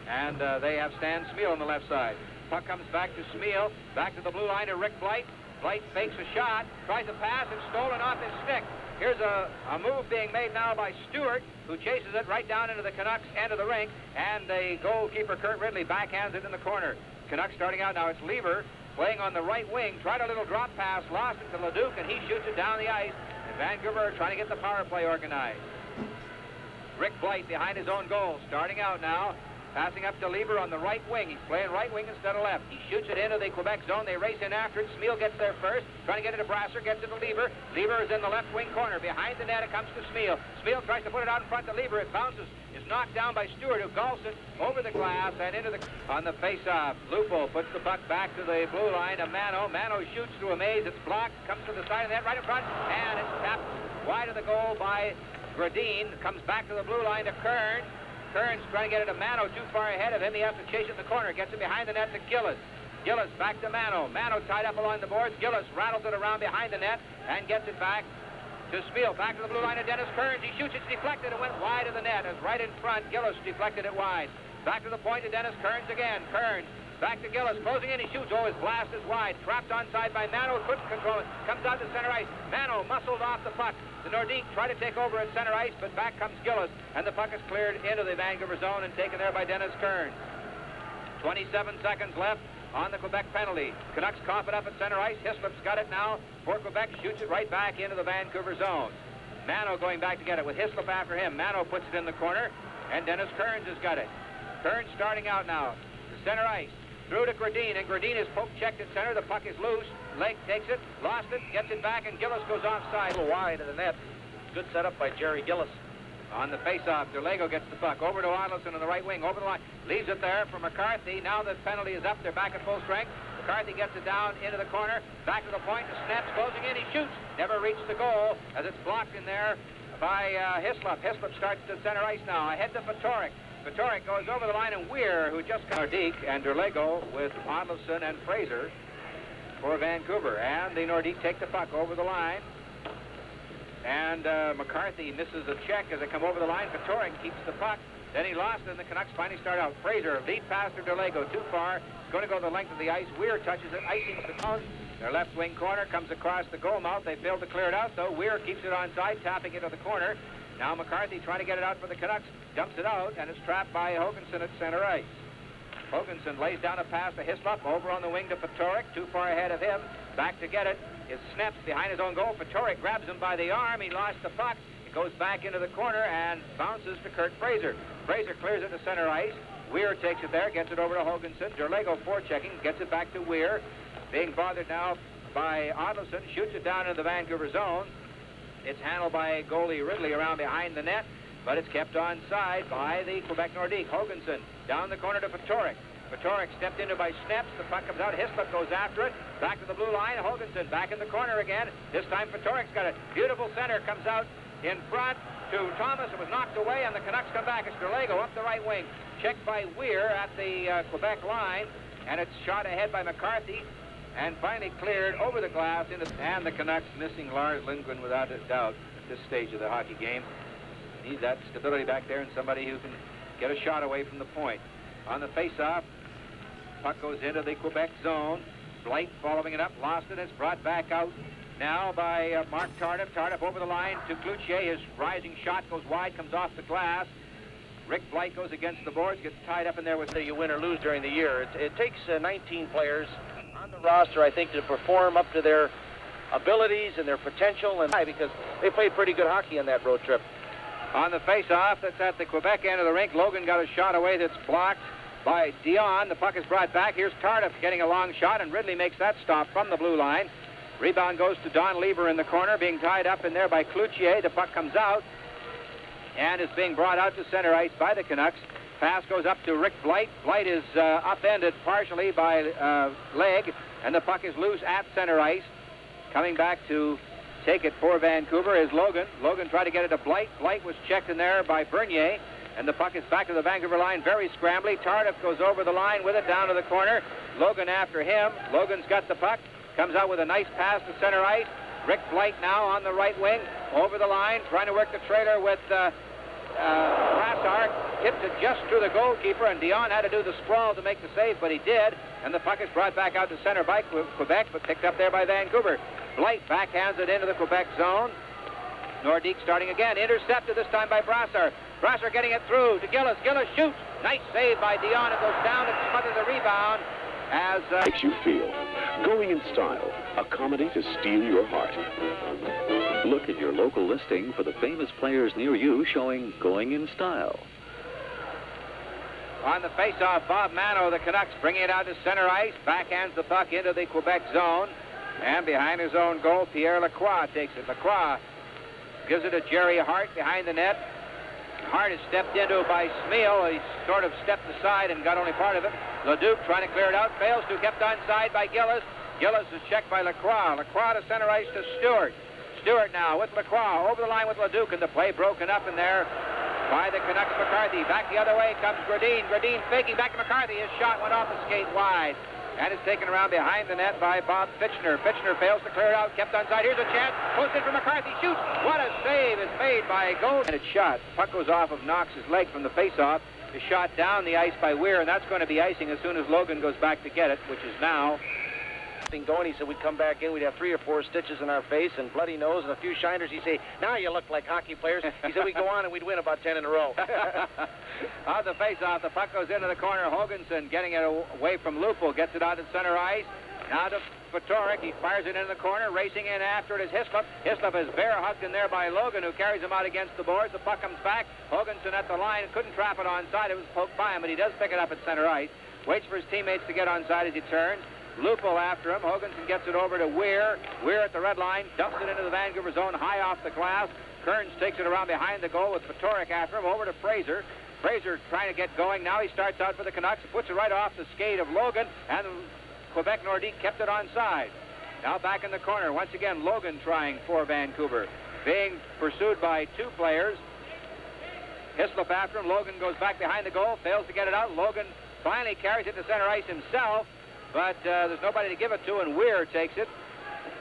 S3: And they have Stan Smeal on the left side. Puck comes back to Smeal, back to the blue line to Rick Blight. Blight fakes a shot, tries a pass, and stolen off his stick. Here's a move being made now by Stewart, who chases it right down into the Canucks end of the rink, and the goalkeeper, Kurt Ridley, backhands it in the corner. Canucks starting out now. It's Lever playing on the right wing, tried a little drop pass, lost it to Leduc, and he shoots it down the ice. And Vancouver trying to get the power play organized. Rick Blight behind his own goal, starting out now. Passing up to Lever on the right wing. He's playing right wing instead of left. He shoots it into the Quebec zone. They race in after it. Smeal gets there first. Trying to get it to Brasser. Gets it to Lever. Lever is in the left wing corner. Behind the net, it comes to Smeal. Smeal tries to put it out in front to Lever. It bounces. Is knocked down by Stewart, who golfs it over the glass and into the... On the face-off, Lupo puts the puck back to the blue line to Mano. Mano shoots through a maze. It's blocked. Comes to the side of the net right in front. And it's tapped wide of the goal by Gradin. Comes back to the blue line to Kearns. Kearns trying to get it to Mano, too far ahead of him. He has to chase it in the corner. Gets it behind the net to Gillis. Gillis back to Mano. Mano tied up along the boards. Gillis rattles it around behind the net and gets it back to Smeal. Back to the blue line of Dennis Kearns. He shoots. It's deflected. It went wide of the net. It's right in front. Gillis deflected it wide. Back to the point to Dennis Kearns again. Kearns back to Gillis. Closing in. He shoots. Oh, his blast is wide. Trapped onside by Mano. Couldn't control it. Comes out to center ice. Mano muscled off the puck. The Nordique try to take over at center ice, but back comes Gillis, and the puck is cleared into the Vancouver zone and taken there by Dennis Kearns. 27 seconds left on the Quebec penalty. Canucks cough it up at center ice. Hislop's got it now for Quebec, shoots it right back into the Vancouver zone. Mano going back to get it with Hislop after him. Mano puts it in the corner, and Dennis Kearns has got it. Kearns starting out now to center ice. Through to Gradin, and Gradin is poke-checked at center. The puck is loose. Leg takes it, lost it, gets it back, and Gillis goes offside.
S4: A little wide of the net. Good setup by Jerry Gillis.
S3: On the face-off, Derlego gets the puck over to Arnoldson on the right wing, over the line, leaves it there for McCarthy. Now the penalty is up. They're back at full strength. McCarthy gets it down into the corner, back to the point, the snaps closing in, he shoots, never reached the goal as it's blocked in there by Hislop. Hislop starts to center ice now, ahead to Fatorik. Fatorik goes over the line, and Weir, who just got Nordique and Derlego with Arnoldson and Fraser for Vancouver. And the Nordique take the puck over the line. And McCarthy misses a check as they come over the line. Fatorik keeps the puck. Then he lost it, and the Canucks finally start out. Fraser, lead pass to Derlego, too far. Going to go the length of the ice. Weir touches it, icing the zone. Their left wing corner comes across the goal mouth. They failed to clear it out, though. Weir keeps it onside, tapping it to the corner. Now McCarthy trying to get it out for the Canucks. Dumps it out, and it's trapped by Hoganson at center ice. Hoganson lays down a pass to Hislop, over on the wing to Fatorik, too far ahead of him. Back to get it. It snaps behind his own goal. Fatorik grabs him by the arm. He lost the puck. It goes back into the corner and bounces to Kurt Fraser. Fraser clears it to center ice. Weir takes it there, gets it over to Hoganson. Derlego forechecking, gets it back to Weir. Being bothered now by Ottelson, shoots it down into the Vancouver zone. It's handled by goalie Ridley around behind the net, but it's kept onside by the Quebec Nordique. Hoganson down the corner to Fatorik. Fatorik stepped into by Snaps. The puck comes out. Hislop goes after it. Back to the blue line. Hoganson back in the corner again. This time Fatorik's got it. Beautiful center. Comes out in front to Thomas. It was knocked away, and the Canucks come back. It's Derlego up the right wing. Checked by Weir at the Quebec line, and it's shot ahead by McCarthy, and finally cleared over the glass. And the Canucks missing Lars Lindgren without a doubt at this stage of the hockey game. Need that stability back there and somebody who can get a shot away from the point. On the face-off, puck goes into the Quebec zone. Blight following it up, lost it. It's brought back out now by Mark Tardif. Tardif over the line to Cloutier. His rising shot goes wide, comes off the glass. Rick Blight goes against the boards, gets tied up in there with
S4: you win or lose during the year. It takes 19 players on the roster, I think, to perform up to their abilities and their potential, and because they played pretty good hockey on that road trip.
S3: On the face-off, that's at the Quebec end of the rink. Logan got a shot away that's blocked by Dion. The puck is brought back. Here's Tardif getting a long shot, and Ridley makes that stop from the blue line. Rebound goes to Don Lieber in the corner, being tied up in there by Cloutier. The puck comes out and is being brought out to center ice by the Canucks. Pass goes up to Rick Blight. Blight is upended partially by leg, and the puck is loose at center ice. Coming back to take it for Vancouver is Logan. Logan tried to get it to Blight. Blight was checked in there by Bernier, and the puck is back to the Vancouver line, very scrambly. Tardif goes over the line with it down to the corner. Logan after him. Logan's got the puck. Comes out with a nice pass to center ice. Rick Blight now on the right wing, over the line, trying to work the trailer with Brassard. Tipped it just through the goalkeeper, and Dion had to do the sprawl to make the save, but he did. And the puck is brought back out to center by Quebec, but picked up there by Vancouver. Blight backhands it into the Quebec zone. Nordique starting again. Intercepted this time by Brassard. Brassard getting it through to Gillis. Gillis shoots. Nice save by Dion. It goes down and smothers the rebound. As
S6: Makes you feel. Going in Style, a comedy to steal your heart.
S5: Look at your local listing for the famous players near you showing Going in Style.
S3: on the face-off, Bob Mano, the Canucks, bringing it out to center ice. Backhands the puck into the Quebec zone. And behind his own goal, Pierre Lacroix takes it. Lacroix gives it to Jerry Hart behind the net. Hart is stepped into by Smeal. He sort of stepped aside and got only part of it. Leduc trying to clear it out, fails to, kept onside by Gillis. Gillis is checked by Lacroix. Lacroix to center ice to Stewart. Stewart now with Lacroix over the line with Leduc, and the play broken up in there by the Canucks. McCarthy back the other way comes Gradine. Gradine faking back to McCarthy. His shot went off the skate wide, and it's taken around behind the net by Bob Fitchner. Fitchner fails to clear it out, kept onside. Here's a chance. Posted for McCarthy. Shoots. What a save is made by Gold. And it's shot. Puck goes off of Knox's leg from the faceoff. Is shot down the ice by Weir, and that's going to be icing as soon as Logan goes back to get it, which is now.
S4: Going, he said we'd come back in, we'd have 3 or 4 stitches in our face and bloody nose and a few shiners. He'd say, now you look like hockey players. He said we'd go on and we'd win about 10 in a row.
S3: On the face-off, the puck goes into the corner. Hoganson getting it away from Lupul, gets it out at center ice. Now to Fatorik, he fires it into the corner. Racing in after it is Hislop. Hislop is bear-hugged in there by Logan, who carries him out against the boards. The puck comes back. Hoganson at the line, couldn't trap it onside. It was poked by him, but he does pick it up at center ice. Waits for his teammates to get onside as he turns. Lupul after him. Hoganson gets it over to Weir. Weir at the red line, dumps it into the Vancouver zone, high off the glass. Kearns takes it around behind the goal with Fatorik after him, over to Fraser. Fraser trying to get going. Now he starts out for the Canucks, puts it right off the skate of Logan, and Quebec Nordique kept it onside. Now back in the corner, once again, Logan trying for Vancouver. Being pursued by two players. Hislop after him. Logan goes back behind the goal, fails to get it out. Logan finally carries it to center ice himself, but there's nobody to give it to, and Weir takes it.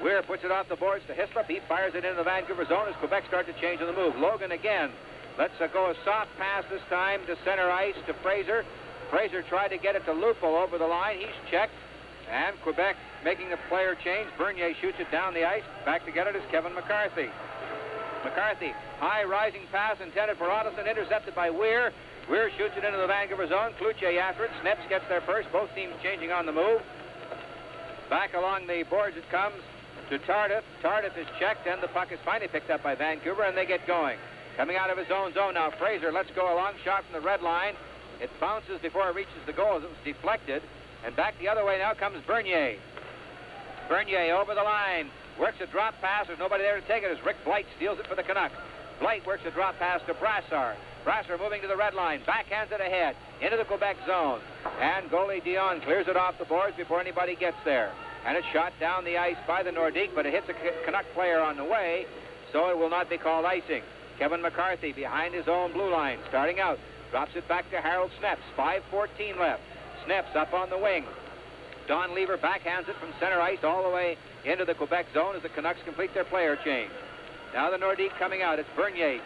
S3: Weir puts it off the boards to Hislop. He fires it into the Vancouver zone as Quebec start to change on the move. Logan again. Let's go a soft pass this time to center ice to Fraser. Fraser tried to get it to Lupul over the line. He's checked. And Quebec making the player change. Bernier shoots it down the ice. Back to get it is Kevin McCarthy. McCarthy, high rising pass intended for Ottoson, intercepted by Weir. Weir shoots it into the Vancouver zone. Cloutier after it. Sneps gets there first. Both teams changing on the move. Back along the boards it comes to Tardif. Tardif is checked, and the puck is finally picked up by Vancouver, and they get going. Coming out of his own zone now, Fraser lets go a long shot from the red line. It bounces before it reaches the goal as it was deflected. And back the other way now comes Bernier. Bernier over the line. Works a drop pass. There's nobody there to take it as Rick Blight steals it for the Canucks. Blight works a drop pass to Brassard. Brassard moving to the red line. Backhands it ahead into the Quebec zone. And goalie Dion clears it off the boards before anybody gets there. And it's shot down the ice by the Nordique, but it hits a Canuck player on the way, so it will not be called icing. Kevin McCarthy behind his own blue line, starting out. Drops it back to Harold Sneps. 5:14 left. Sneps up on the wing. Don Lever backhands it from center ice all the way into the Quebec zone as the Canucks complete their player change. Now the Nordique coming out. It's Bernier.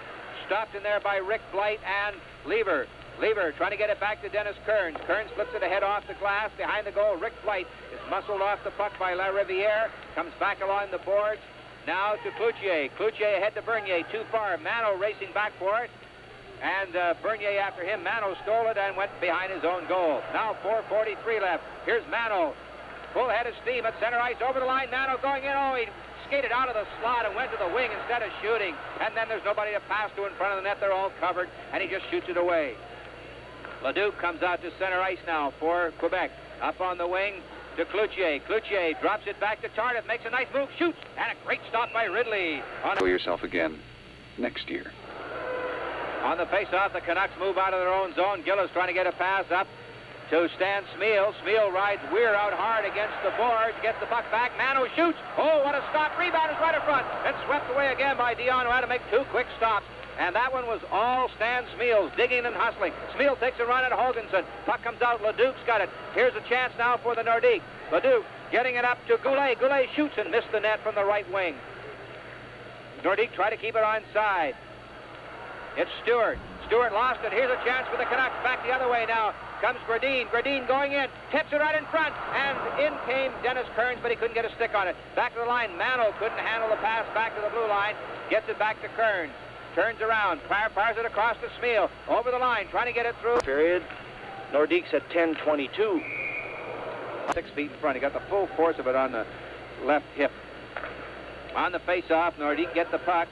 S3: Stopped in there by Rick Blight and Lever. Lever trying to get it back to Dennis Kearns. Kearns flips it ahead off the glass behind the goal. Rick Blight is muscled off the puck by LaRiviere. Comes back along the boards. Now to Cloutier. Cloutier ahead to Bernier. Too far. Mano racing back for it. And Bernier after him. Mano stole it and went behind his own goal. Now 4:43 left. Here's Mano. Full head of steam at center ice. Over the line. Mano going in. Oh, he skated out of the slot and went to the wing instead of shooting. And then there's nobody to pass to in front of the net. They're all covered. And he just shoots it away. Leduc comes out to center ice now for Quebec. Up on the wing to Cloutier. Cloutier drops it back to Tardif. Makes a nice move. Shoots. And a great stop by Ridley.
S6: Show yourself again next year.
S3: On the face-off, the Canucks move out of their own zone. Gillis trying to get a pass up to Stan Smeel. Smeel rides Weir out hard against the boards. Gets the puck back. Mano shoots. Oh, what a stop. Rebound is right in front. And swept away again by Dion, who had to make two quick stops. And that one was all Stan Smeals, digging and hustling. Smeel takes a run at Hoganson. Puck comes out. Leduc's got it. Here's a chance now for the Nordique. Leduc getting it up to Goulet. Goulet shoots and missed the net from the right wing. Nordique try to keep it onside. It's Stewart. Stewart lost it. Here's a chance for the Canucks. Back the other way now. Comes Gradine. Gradine going in. Tips it right in front. And in came Dennis Kearns, but he couldn't get a stick on it. Back to the line. Mano couldn't handle the pass back to the blue line. Gets it back to Kearns. Turns around. Fires it across to Smeel. Over the line. Trying to get it through.
S4: Period. Nordique's at 10:22.
S3: 6 feet in front. He got the full force of it on the left hip. On the face-off, Nordique get the puck.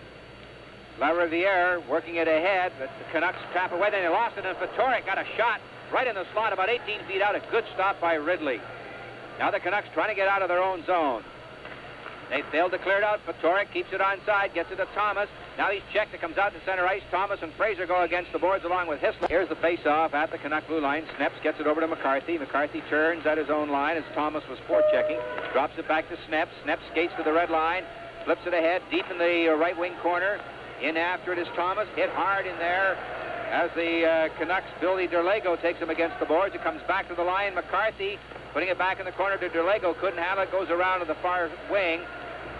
S3: LaRiviere working it ahead, but the Canucks trap away. Then they lost it, and Fatorik got a shot right in the slot about 18 feet out. A good stop by Ridley. Now the Canucks trying to get out of their own zone. They failed to clear it out. Fatorik keeps it onside, gets it to Thomas. Now he's checked. It comes out to center ice. Thomas and Fraser go against the boards along with Hislop. Here's the face-off at the Canuck blue line. Sneps gets it over to McCarthy. McCarthy turns at his own line as Thomas was forechecking. Drops it back to Sneps. Sneps skates to the red line. Flips it ahead deep in the right wing corner. In after it is Thomas. Hit hard in there as the Canucks. Billy Derlego takes him against the boards. It comes back to the line. McCarthy putting it back in the corner to Derlego. Couldn't handle it. Goes around to the far wing.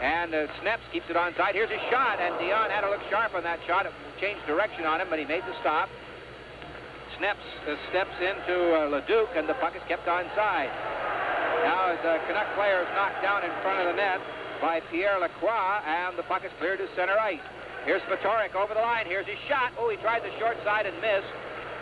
S3: And Sneps keeps it onside. Here's his shot. And Dion had to look sharp on that shot. It changed direction on him, but he made the stop. Sneps steps into Leduc, and the puck is kept onside. Now as the Canuck player is knocked down in front of the net by Pierre Lacroix, and the puck is cleared to center ice. Here's Fatorik over the line. Here's his shot. Oh, he tried the short side and missed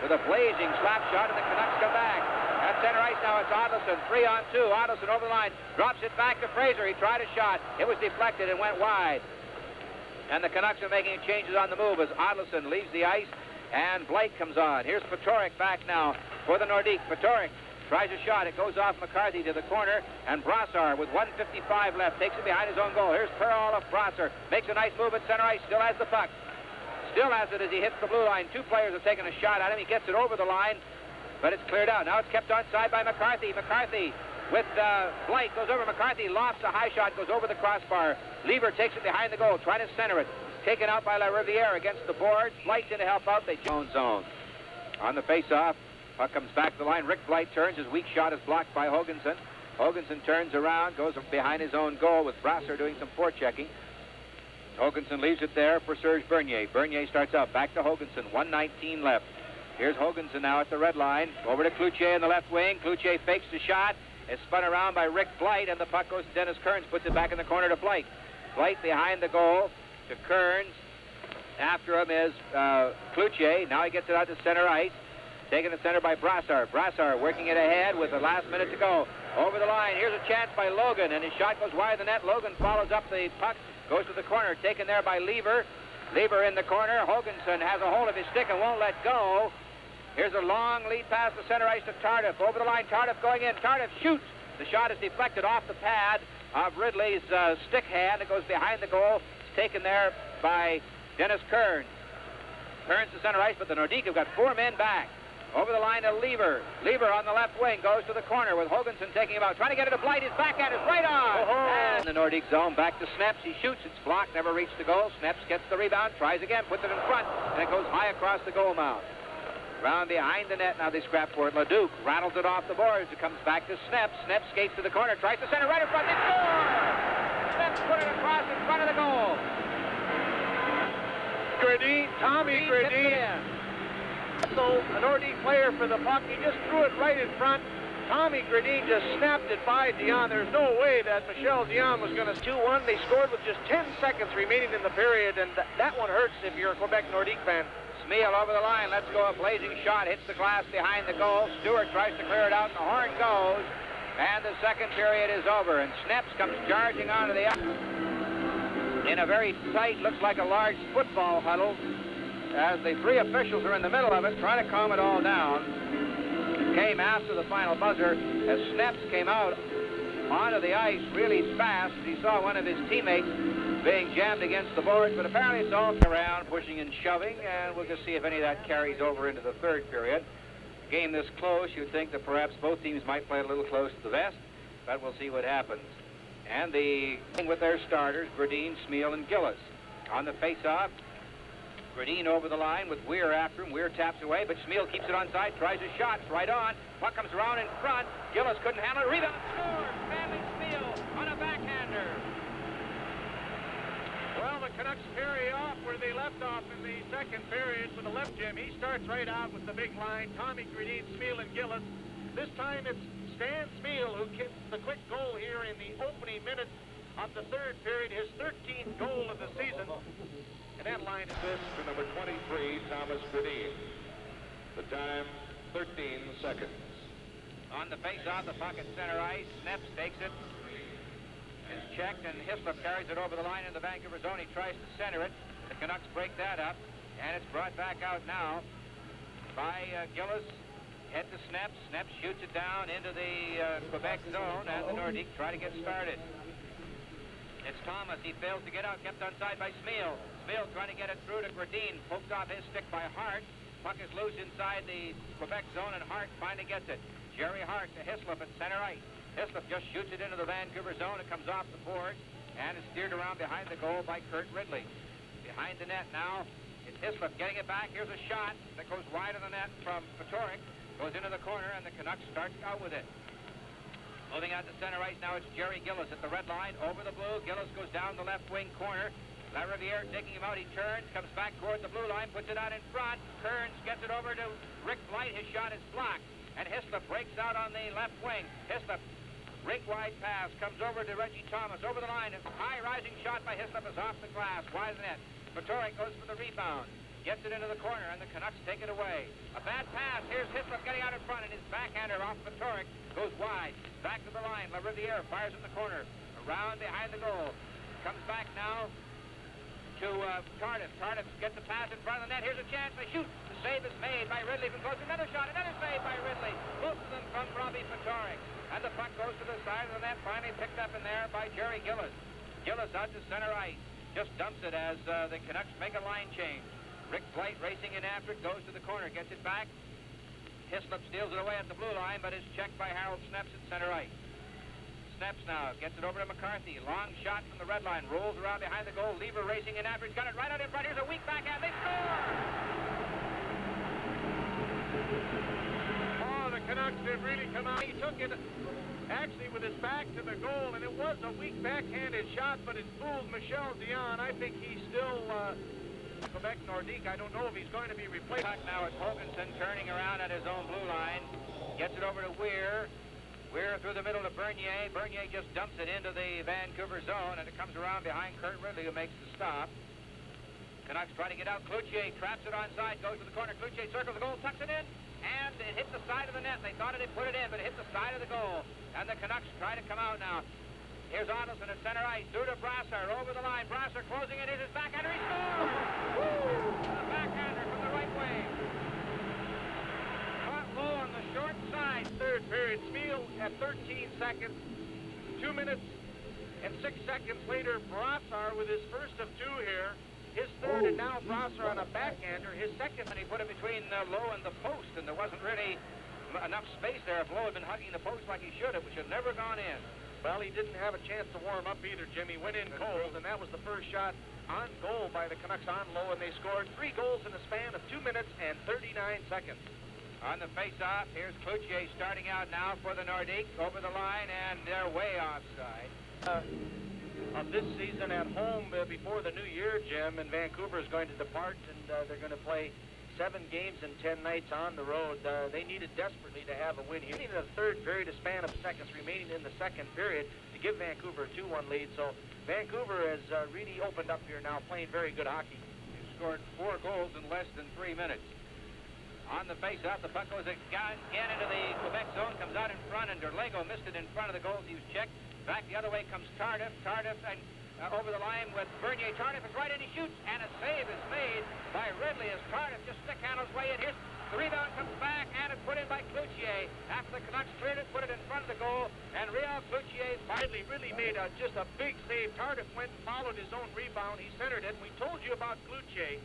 S3: with a blazing slap shot, and the Canucks come back. At center ice now, it's Ottelson. 3-on-2. Ottelson over the line. Drops it back to Fraser. He tried a shot. It was deflected and went wide. And the Canucks are making changes on the move as Ottelson leaves the ice, and Blake comes on. Here's Fatorik back now for the Nordique. Fatorik tries a shot. It goes off McCarthy to the corner, and Brassard with 1:55 left takes it behind his own goal. Here's Perloff Brassard. Makes a nice move at center ice. Still has the puck. still has it as he hits the blue line. Two players have taken a shot at him. He gets it over the line, but it's cleared out. Now it's kept onside by McCarthy. McCarthy with Blight goes over. McCarthy lofts a high shot, goes over the crossbar. Lever takes it behind the goal, trying to center it. Taken out by LaRiviere against the boards. Blight's in to help out. They zone. On the face-off, puck comes back to the line. Rick Blight turns. His weak shot is blocked by Hoganson. Hoganson turns around, goes behind his own goal with Brasser doing some forechecking. Hoganson leaves it there for Serge Bernier. Bernier starts out, back to Hoganson, 1:19 left. Here's Hoganson now at the red line. Over to Cloutier in the left wing. Cloutier fakes the shot. It's spun around by Rick Blight, and the puck goes to Dennis Kearns, puts it back in the corner to Blight. Blight behind the goal to Kearns. After him is Cloutier. Now he gets it out to center ice. Taken to center by Brassard. Brassard working it ahead with the last minute to go. Over the line. Here's a chance by Logan, and his shot goes wide of the net. Logan follows up the puck, goes to the corner. Taken there by Lever. Lever in the corner. Hoganson has a hold of his stick and won't let go. Here's a long lead pass to center ice to Tardif. Over the line. Tardif going in. Tardif shoots. The shot is deflected off the pad of Ridley's stick hand. It goes behind the goal. It's taken there by Dennis Kearns. Kearns to center ice, but the Nordique have got four men back. Over the line to Lever. Lever on the left wing goes to the corner with Hoganson taking him out. Trying to get it to Blight. His backhand is right on. And the Nordique zone back to Sneps. He shoots. It's blocked. Never reached the goal. Sneps gets the rebound. Tries again. Puts it in front. And it goes high across the goal mouth. Round behind the net. Now they scrap for it. Leduc rattles it off the boards. It comes back to Sneps. Sneps skates to the corner. Tries to center right in front. They score! Sneps put it across in front of the goal.
S4: Gradine, Tommy Gradine. So, a Nordique player for the puck. He just threw it right in front. Tommy Gradine just snapped it by Dion. There's no way that Michel Dion was going to 2-1. They scored with just 10 seconds remaining in the period, and that one hurts if you're a Quebec Nordique fan.
S3: Smeal over the line. Let's go. A blazing shot. Hits the glass behind the goal. Stewart tries to clear it out, and the horn goes. And the second period is over, and Sneps comes charging onto the ice in a very tight, looks like a large football huddle, as the three officials are in the middle of it, trying to calm it all down. Came after the final buzzer as Sneps came out onto the ice really fast. He saw one of his teammates being jammed against the boards, but apparently it's all around, pushing and shoving, and we'll just see if any of that carries over into the third period. Game this close, you'd think that perhaps both teams might play it a little close to the vest, but we'll see what happens. And with their starters, Gradine, Smeal, and Gillis. On the face-off, Gradine over the line with Weir after him. Weir taps away, but Smeal keeps it onside, tries a shot, it's right on. Puck comes around in front. Gillis couldn't handle it. Rebound, scores! Stanley Smeal on a backhander.
S7: Well, the Canucks carry off where they left off in the second period with the left Jim. He starts right out with the big line. Tommy Gradine, Smeal, and Gillis. This time it's Stan Smeal who gets the quick goal here in the opening minutes of the third period, his 13th goal of the season. And that line is
S6: This to number 23, Thomas Gradine. The time, 13 seconds.
S3: On the face-off, the puck at center ice. Sneps takes it. Is checked, and Hislop carries it over the line in the Vancouver zone. He tries to center it. The Canucks break that up, and it's brought back out now by Gillis. Head to Sneps. Sneps shoots it down into the Quebec zone, and the Nordique try to get started. It's Thomas. He fails to get out. Kept onside by Smeal. Smeal trying to get it through to Gradine. Poked off his stick by Hart. Puck is loose inside the Quebec zone, and Hart finally gets it. Jerry Hart to Hislop at center ice. Hislop just shoots it into the Vancouver zone. It comes off the board, and is steered around behind the goal by Kurt Ridley. Behind the net now, it's Hislop getting it back. Here's a shot that goes wide of the net from Patoric. Goes into the corner, and the Canucks start out with it. Moving out to center ice now, it's Jerry Gillis at the red line. Over the blue, Gillis goes down the left wing corner. LaRiviere taking him out. He turns, comes back toward the blue line, puts it out in front. Kearns gets it over to Rick Blight. His shot is blocked, and Hislop breaks out on the left wing. Hislop, rink-wide pass, comes over to Reggie Thomas. Over the line, a high-rising shot by Hislop is off the glass, wide of the net. Patoric goes for the rebound. Gets it into the corner, and the Canucks take it away. A bad pass. Here's Hislop getting out in front, and his backhander off Patoric goes wide. Back to the line. LaRiviere fires in the corner. Around behind the goal. Comes back now to Tardif. Tardif gets the pass in front of the net. Here's a chance. They shoot. The save is made by Ridley from close. Another shot. Another save by Ridley. Both of them from Robbie Patoric. And the puck goes to the side of the net. Finally picked up in there by Jerry Gillis. Gillis out to center ice. Just dumps it as the Canucks make a line change. Rick Blight racing in after it, goes to the corner, gets it back. Hislop steals it away at the blue line, but is checked by Harold Sneps at center ice. Sneps now gets it over to McCarthy. Long shot from the red line, rolls around behind the goal. Lever racing in after, he's got it right out in front. Here's a weak backhand, they score!
S7: Oh, the Canucks have really come out. He took it actually with his back to the goal, and it was a weak backhanded shot, but it fooled Michel Dion. I think he's still Quebec Nordique. I don't know if he's going to be replaced.
S3: Now it's Hoganson turning around at his own blue line. Gets it over to Weir. Weir through the middle to Bernier. Bernier just dumps it into the Vancouver zone, and it comes around behind Kurt Ridley, who makes the stop. Canucks try to get out. Cloutier traps it onside, goes to the corner. Cloutier circles the goal, tucks it in, and it hit the side of the net. They thought it had put it in, but it hit the side of the goal. And the Canucks try to come out now. Here's Ottelson at center ice, through to Brassard, over the line. Brassard closing it, here's his backhander, he scores! Woo! The backhander from the right wing. Caught low on the short side.
S7: Third period, Smil at 13 seconds. 2 minutes and 6 seconds later, Brassard with his first of two here. His third, and now Brassard on a backhander, his second.
S3: And he put it between Lowe and the post, and there wasn't really enough space there. If Lowe had been hugging the post like he should have, which had never gone in.
S7: Well, he didn't have a chance to warm up either, Jim. He went in cold, and that was the first shot on goal by the Canucks on Lowe, and they scored 3 goals in a span of 2 minutes and 39 seconds.
S3: On the face-off, here's Cloutier starting out now for the Nordique, over the line, and they're way offside.
S7: Of this season at home before the new year, Jim, and Vancouver is going to depart, and they're going to play 7 games and 10 nights on the road. They needed desperately to have a win here. In the third period, a span of seconds remaining in the second period to give Vancouver a 2-1 lead. So Vancouver has really opened up here now, playing very good hockey.
S3: They've scored 4 goals in less than 3 minutes. On the face-off, the puck goes again into the Quebec zone, comes out in front, and Derlego missed it in front of the goals. He was checked. Back the other way comes Tardif. Tardif and over the line with Bernier. Tardif is right in, he shoots, and a save is made by Ridley as Tardif just stick handles way in. Here's the rebound, comes back, and it's put in by Cloutier. After the Canucks cleared it, put it in front of the goal, and Real Cloutier finally really made just a big save. Tardif went and followed his own rebound. He centered it, and we told you about Cloutier.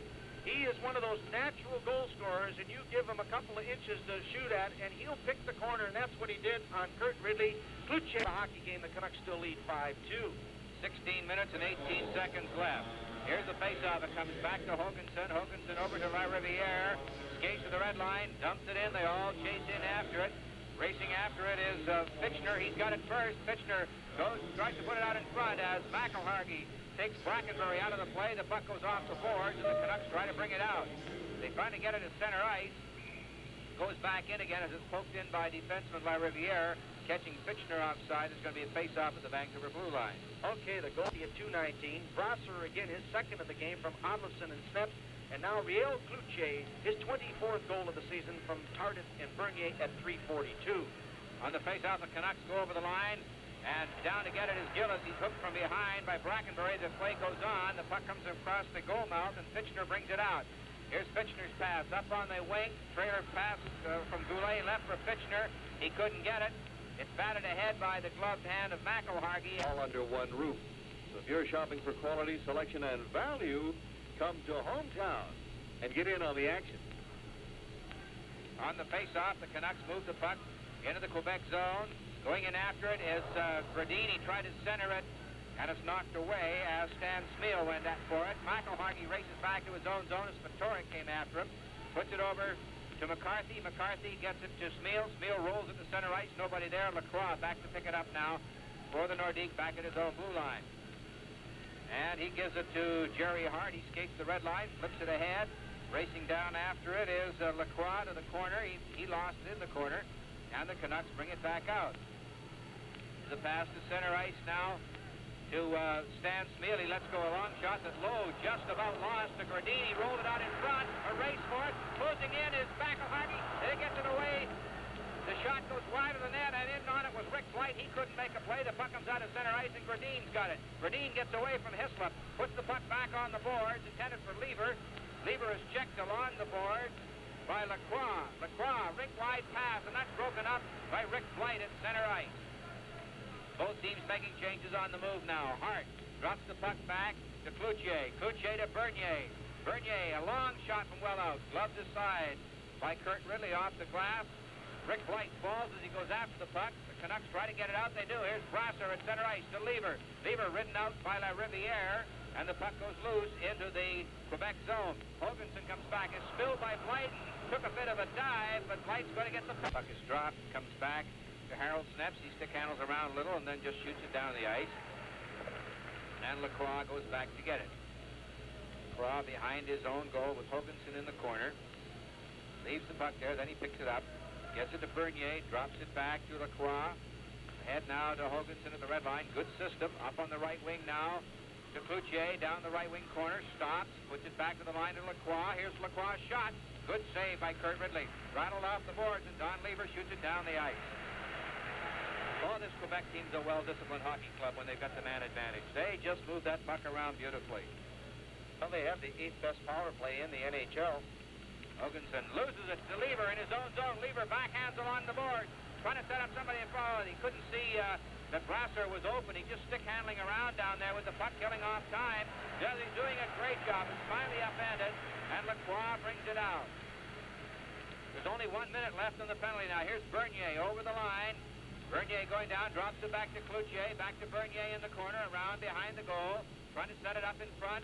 S3: He is one of those natural goal scorers, and you give him a couple of inches to shoot at, and he'll pick the corner, and that's what he did on Kurt Ridley. Cloutier, the hockey game, the Canucks still lead 5-2. 16 minutes and 18 seconds left. Here's the face-off. It comes back to Hoganson. Hoganson over to LaRiviere. Skates to the red line, dumps it in. They all chase in after it. Racing after it is Fitchner. He's got it first. Fitchner tries to put it out in front as McElhargy takes Brackenbury out of the play. The puck goes off the boards, and the Canucks try to bring it out. They finally get it at center ice. Goes back in again as it's poked in by defenseman LaRiviere. Catching Fitchner offside. There's going to be a face-off at the Vancouver blue line.
S7: Okay, the goalie at 2:19. Brassard again, his second of the game from Ottelson and Sneps. And now Real Cloutier, his 24th goal of the season from Tardif and Bernier at 3:42.
S3: On the face-off, the Canucks go over the line. And down to get it is Gillis. He's hooked from behind by Brackenbury. The play goes on. The puck comes across the goal mouth, and Fitchner brings it out. Here's Fitchner's pass. Up on the wing. Trailer pass from Goulet left for Fitchner. He couldn't get it. It's batted ahead by the gloved hand of McElhargy.
S8: All under one roof. So if you're shopping for quality, selection, and value, come to Hometown and get in on the action.
S3: On the face-off, the Canucks move the puck into the Quebec zone. Going in after it is Gradin. He tried to center it, and it's knocked away as Stan Smil went for it. McElhargy races back to his own zone as Fatorik came after him. Puts it over to McCarthy. McCarthy gets it to Smil. Smil rolls it to center ice. Nobody there. Lacroix back to pick it up now for the Nordique back at his own blue line. And he gives it to Jerry Hart. He skates the red line, flips it ahead. Racing down after it is Lacroix to the corner. He lost it in the corner, and the Canucks bring it back out. The pass to center ice now to Stan Smil. He lets go a long shot that Lowe just about lost to Gradin. He rolled it out in front. A race for it. Closing in is McElhargy. He gets it away. The shot goes wide of the net, and in on it was Rick Blight. He couldn't make a play. The puck comes out of center ice, and Gradin's got it. Gradin gets away from Hislop. Puts the puck back on the boards, intended for Lever. Lever is checked along the boards by Lacroix. Lacroix, rink-wide pass, and that's broken up by Rick Blight at center ice. Both teams making changes on the move now. Hart drops the puck back to Cloutier. Cloutier to Bernier. Bernier, a long shot from well out. Gloved aside by Kurt Ridley off the glass. Rick Blight falls as he goes after the puck. The Canucks try to get it out. They do. Here's Brasser at center ice to Lever. Lever ridden out by La Riviere, and the puck goes loose into the Quebec zone. Hoganson comes back. It's spilled by Blight. Took a bit of a dive, but Blight's going to get the puck. Puck is dropped. Comes back to Harold Snaps. He stick handles around a little and then just shoots it down the ice. And Lacroix goes back to get it. Lacroix behind his own goal with Hoganson in the corner. Leaves the puck there. Then he picks it up. Gets it to Bernier, drops it back to Lacroix. Ahead now to Hoganson at the red line. Good system. Up on the right wing now to Cloutier. Down the right wing corner. Stops. Puts it back to the line to Lacroix. Here's Lacroix's shot. Good save by Kurt Ridley. Rattled off the boards, and Don Lever shoots it down the ice. Oh, this Quebec team's a well-disciplined hockey club when they've got the man advantage. They just move that puck around beautifully.
S4: Well, they have the 8th best power play in the NHL.
S3: Hoganson loses it to Lever in his own zone. Lever backhands along the board, trying to set up somebody in front. He couldn't see that Brasser was open. He just stick handling around down there with the puck killing off time. He's doing a great job. It's finally upended, and Lacroix brings it out. There's only 1 minute left on the penalty now. Here's Bernier over the line. Bernier going down, drops it back to Cloutier, back to Bernier in the corner, around behind the goal, trying to set it up in front.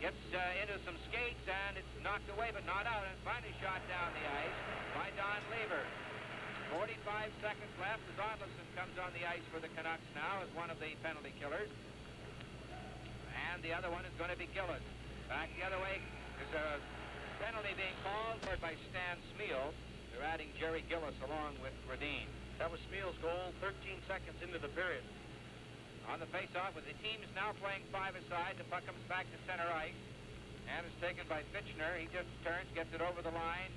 S3: Gets into some skates, and it's knocked away, but not out, and finally shot down the ice by Don Lever. 45 seconds left as Arneson comes on the ice for the Canucks now as one of the penalty killers. And the other one is going to be Gillis. Back the other way, there's a penalty being called by Stan Smeel. They're adding Jerry Gillis along with Gradine.
S4: That was Smeal's goal 13 seconds into the period.
S3: On the face-off, with the teams now playing 5-a-side, the puck comes back to center ice, and is taken by Fitchner. He just turns, gets it over the line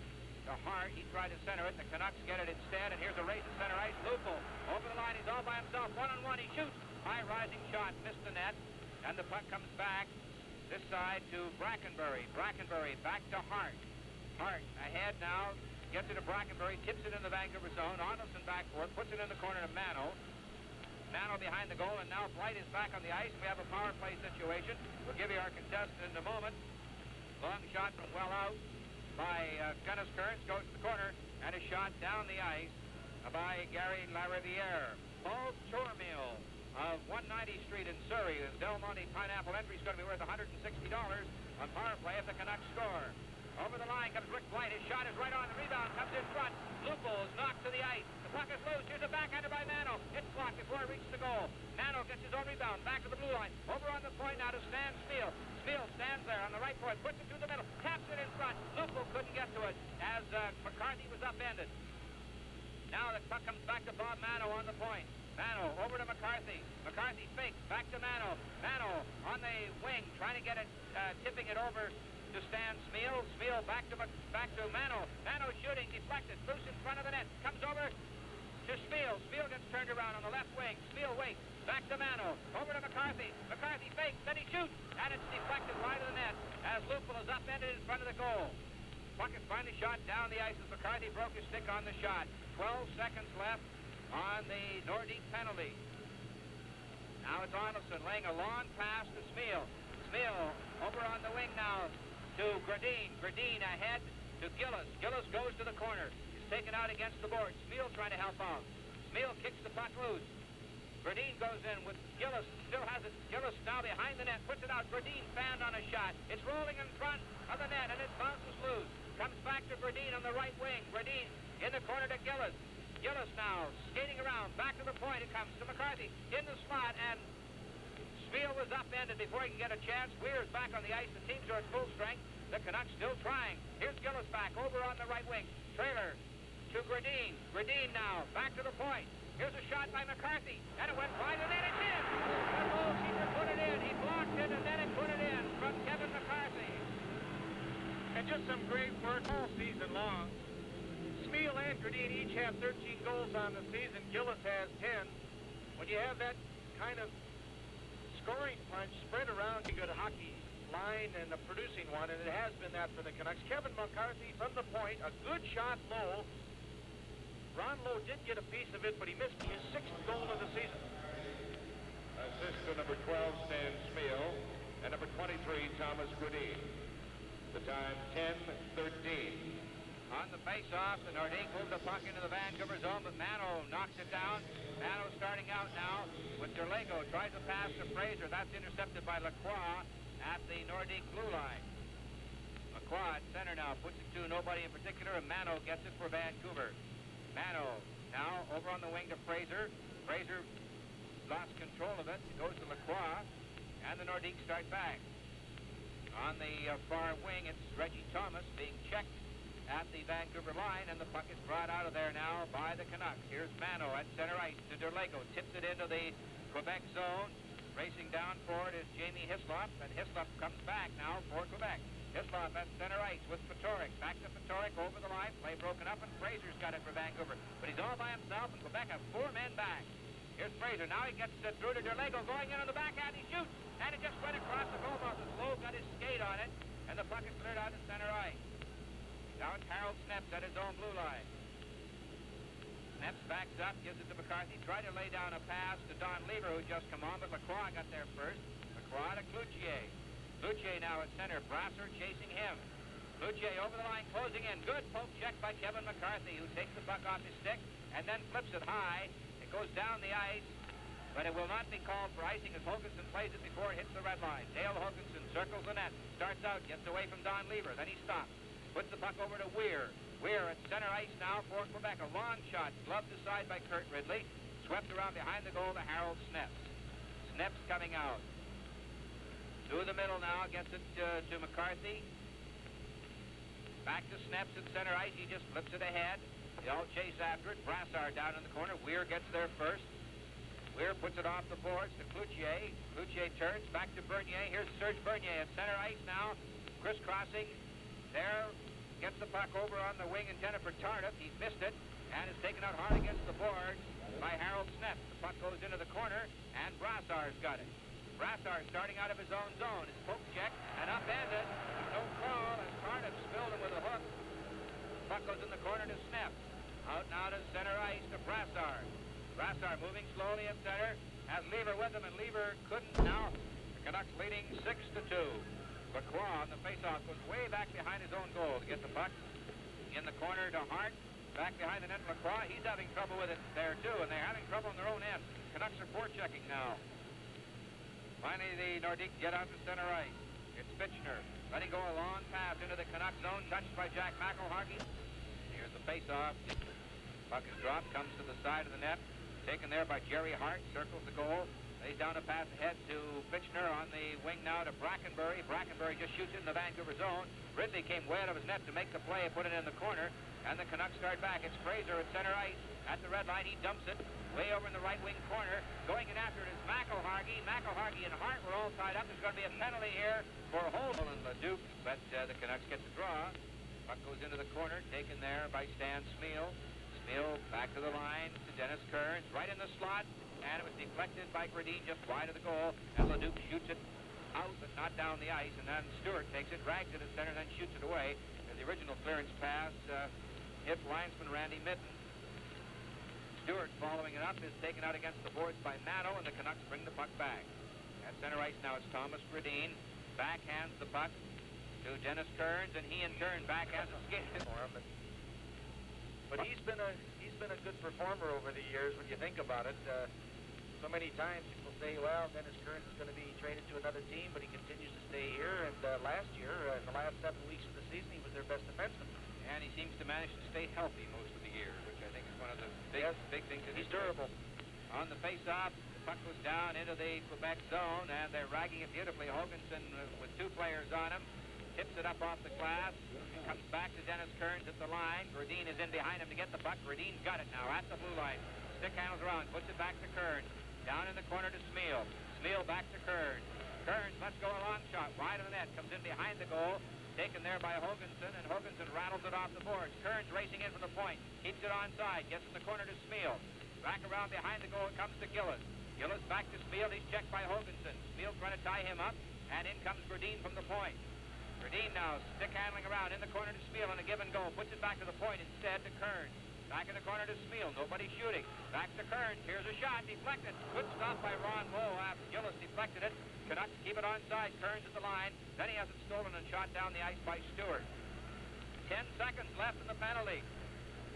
S3: to Hart. He tried to center it. The Canucks get it instead, and here's a race to center ice. Lupul over the line. He's all by himself. One-on-one. He shoots. High rising shot. Missed the net, and the puck comes back this side to Brackenbury. Brackenbury back to Hart. Hart ahead now. Gets it to Brackenbury. Tips it in the Vancouver zone. Arneson back for it. Puts it in the corner to Mano. Mano behind the goal, and now Blight is back on the ice. We have a power play situation. We'll give you our contestant in a moment. Long shot from well out by Dennis Kearns. Goes to the corner, and a shot down the ice by Gary Lariviere. Paul Chormeal of 190th Street in Surrey. The Del Monte Pineapple entry is going to be worth $160 on power play if the Canucks score. Over the line comes Rick Blight. His shot is right on. The rebound comes in front. Lupul is knocked to the ice. The puck is loose. Here's a backhander by Mano. It's blocked before it reaches the goal. Mano gets his own rebound. Back to the blue line. Over on the point now to Stan Smeel. Smeel stands there on the right point. Puts it through the middle. Taps it in front. Lupul couldn't get to it as McCarthy was upended. Now the puck comes back to Bob Mano on the point. Mano over to McCarthy. McCarthy fakes. Back to Mano. Mano on the wing trying to get it, tipping it over to Stan Smeel. Smeel back to Mano. Mano shooting, deflected, loose in front of the net. Comes over to Smeel. Smeel gets turned around on the left wing. Smeel waits. Back to Mano. Over to McCarthy. McCarthy fakes, then he shoots, and it's deflected wide of the net as Lupul is upended in front of the goal. Puck is finally shot down the ice as McCarthy broke his stick on the shot. 12 seconds left on the Nordique penalty. Now it's Arneson laying a long pass to Smeel. Smeel over on the wing now to Gradine. Gradine ahead to Gillis. Gillis goes to the corner. He's taken out against the board. Smeel trying to help out. Smeel kicks the puck loose. Gradine goes in with Gillis. Still has it. Gillis now behind the net. Puts it out. Gradine fanned on a shot. It's rolling in front of the net, and it bounces loose. Comes back to Gradine on the right wing. Gradine in the corner to Gillis. Gillis now skating around. Back to the point. It comes to McCarthy in the slot, and Smeel was upended before he can get a chance. Weir's back on the ice. The teams are at full strength. The Canucks still trying. Here's Gillis back over on the right wing. Trailer to Gradine. Gradine now back to the point. Here's a shot by McCarthy, and it went wide, and then it's in. The goalkeeper put it in. He blocked it, and then it put it in from Kevin McCarthy.
S7: And just some great work all season long. Smeel and Gradine each have 13 goals on the season. Gillis has 10. When you have that kind of scoring punch spread around a good hockey line and a producing one, and it has been that for the Canucks. Kevin McCarthy from the point, a good shot low. Ron Lowe did get a piece of it, but he missed his 6th goal of the season.
S1: Assist to number 12, Stan Smeel, and number 23, Thomas Gradine.
S7: The time 10:13.
S3: On the face-off, the Nordique moved the puck into the Vancouver zone, but Mano knocks it down. Mano starting out now with Derlego. Tries to pass to Fraser. That's intercepted by Lacroix at the Nordique blue line. Lacroix at center now. Puts it to nobody in particular, and Mano gets it for Vancouver. Mano now over on the wing to Fraser. Fraser lost control of it. It goes to Lacroix, and the Nordique strike back. On the far wing, it's Reggie Thomas being checked at the Vancouver line, and the puck is brought out of there now by the Canucks. Here's Mano at center ice to Derlego. Tips it into the Quebec zone. Racing down for it is Jamie Hislop, and Hislop comes back now for Quebec. Hislop at center ice with Patoric. Back to Patoric over the line. Play broken up, and Fraser's got it for Vancouver. But he's all by himself, and Quebec have 4 men back. Here's Fraser. Now he gets through to Derlego, going in on the backhand. He shoots, and it just went across the goalpost. Lowe got his skate on it, and the puck is cleared out to center ice. Now it's Harold Sneps at his own blue line. Sneps backs up, gives it to McCarthy. Tried to lay down a pass to Don Lever, who just come on, but Lacroix got there first. Lacroix to Cloutier. Cloutier now at center. Brassard chasing him. Cloutier over the line, closing in. Good poke check by Kevin McCarthy, who takes the puck off his stick and then flips it high. It goes down the ice, but it will not be called for icing as Hoganson plays it before it hits the red line. Dale Hoganson circles the net. Starts out, gets away from Don Lever. Then he stops. Puts the puck over to Weir. Weir at center ice now for Quebec. A long shot, gloved aside by Kurt Ridley. Swept around behind the goal to Harold Sneps. Sneps coming out. Through the middle now, gets it to McCarthy. Back to Sneps at center ice. He just flips it ahead. They all chase after it. Brassard down in the corner. Weir gets there first. Weir puts it off the boards to Cloutier. Cloutier turns back to Bernier. Here's Serge Bernier at center ice now. Crisscrossing. There, gets the puck over on the wing intended for Tardif. He missed it and is taken out hard against the boards by Harold Sneps. The puck goes into the corner, and Brassard's got it. Brassard starting out of his own zone. His poke check and upended. No call as Tardif spilled him with a hook. Puck goes in the corner to Sneps. Out now to center ice to Brassard. Brassard moving slowly at center. Has Lever with him, and Lever couldn't now. The Canucks leading 6-2. Lacroix on the faceoff goes way back behind his own goal to get the puck in the corner to Hart. Back behind the net, Lacroix. He's having trouble with it there, too, and they're having trouble on their own end. Canucks are forechecking now. Finally, the Nordique get out to center ice. It's Fitchner letting go a long pass into the Canucks zone, touched by Jack McElhargy. Here's the faceoff. Puck is dropped, comes to the side of the net. Taken there by Jerry Hart, circles the goal. Lays down a pass ahead to Fitchner on the wing now to Brackenbury. Brackenbury just shoots it in the Vancouver zone. Ridley came way out of his net to make the play and put it in the corner. And the Canucks start back. It's Fraser at center ice. At the red line, he dumps it way over in the right wing corner. Going in after it is McElhargy. McElhargy and Hart were all tied up. There's going to be a penalty here for Holden and Leduc. But the Canucks get the draw. Puck goes into the corner, taken there by Stan Smeal. Smeal back to the line to Dennis Kearns. Right in the slot. And it was deflected by Gradine just wide of the goal. And Leduc shoots it out, but not down the ice. And then Stewart takes it, drags it at center, and then shoots it away. And the original clearance pass hit linesman Randy Mitten. Stewart, following it up, is taken out against the boards by Mano, and the Canucks bring the puck back. At center ice now it's Thomas Gradine. Backhands the puck to Dennis Kearns, and he in turn backhands a skate for him.
S4: But he's been a good performer over the years when you think about it. So many times people say, well, Dennis Kearns is going to be traded to another team, but he continues to stay here. And last year, in the last 7 weeks of the season, he was their best defenseman.
S3: And he seems to manage to stay healthy most of the year, which I think is one of the big things.
S4: He's durable.
S3: On the face-off, the puck goes down into the Quebec zone, and they're ragging it beautifully. Hoganson with 2 players on him. Tips it up off the glass. Comes back to Dennis Kearns at the line. Gradine is in behind him to get the puck. Gradine's got it now at the blue line. Stick handles around, puts it back to Kearns. Down in the corner to Smeal. Smeal back to Kearns. Kearns lets go a long shot wide of the net. Comes in behind the goal. Taken there by Hoganson, and Hoganson rattles it off the boards. Kearns racing in from the point. Keeps it onside. Gets in the corner to Smeal. Back around behind the goal. It comes to Gillis. Gillis back to Smeal. He's checked by Hoganson. Smeal trying to tie him up, and in comes Gradine from the point. Gradine now stick handling around in the corner to Smeal on a give and go. Puts it back to the point instead to Kearns. Back in the corner to Smeal. Nobody shooting. Back to Kearns. Here's a shot. Deflected. Good stop by Ron Lowe after Gillis deflected it. Canucks keep it onside. Kearns at the line. Then he has it stolen and shot down the ice by Stewart. 10 seconds left in the penalty.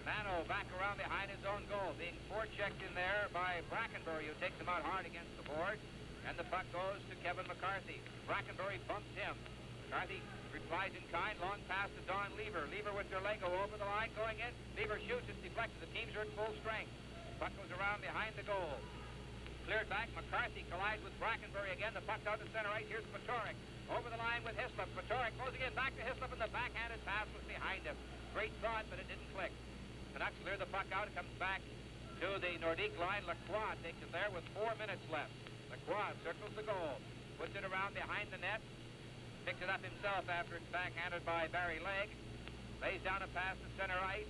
S3: Mano back around behind his own goal, being forechecked in there by Brackenbury, who takes him out hard against the board, and the puck goes to Kevin McCarthy. Brackenbury bumps him. McCarthy replies in kind, long pass to Don Lever. Lever with Derlego over the line, going in. Lever shoots, it's deflected. The teams are at full strength. Puck goes around behind the goal. Cleared back, McCarthy collides with Brackenbury again. The puck out to center ice. Here's Patorik. Over the line with Hislop. Patorik closing in, back to Hislop, and the backhanded pass was behind him. Great thought, but it didn't click. Canucks clear the puck out. It comes back to the Nordique line. Lacroix takes it there with 4 minutes left. Lacroix circles the goal. Puts it around behind the net. Picks it up himself after it's backhanded by Barry Legg. Lays down a pass to center ice.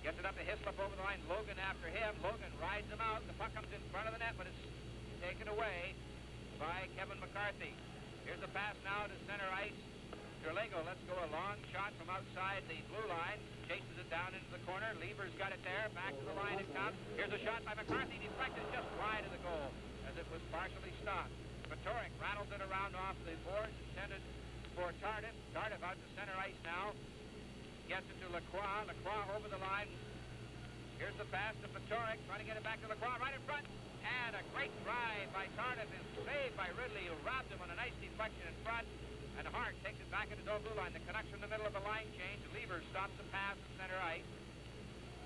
S3: Gets it up to Hislop over the line. Logan after him. Logan rides him out. The puck comes in front of the net, but it's taken away by Kevin McCarthy. Here's the pass now to center ice. Derlego lets go a long shot from outside the blue line. Chases it down into the corner. Lever's got it there. Back to the line it comes. Here's a shot by McCarthy. Deflected just wide of the goal as it was partially stopped. Patorik rattles it around off the boards. Intended for Tardif. Tardif out to center ice now. Gets it to Lacroix. Lacroix over the line. Here's the pass to Patorik. Trying to get it back to Lacroix right in front. And a great drive by Tardif is saved by Ridley, who robbed him on a nice deflection in front. And Hart takes it back into his own blue line. The Canucks from the middle of the line change. Lever stops the pass at center ice.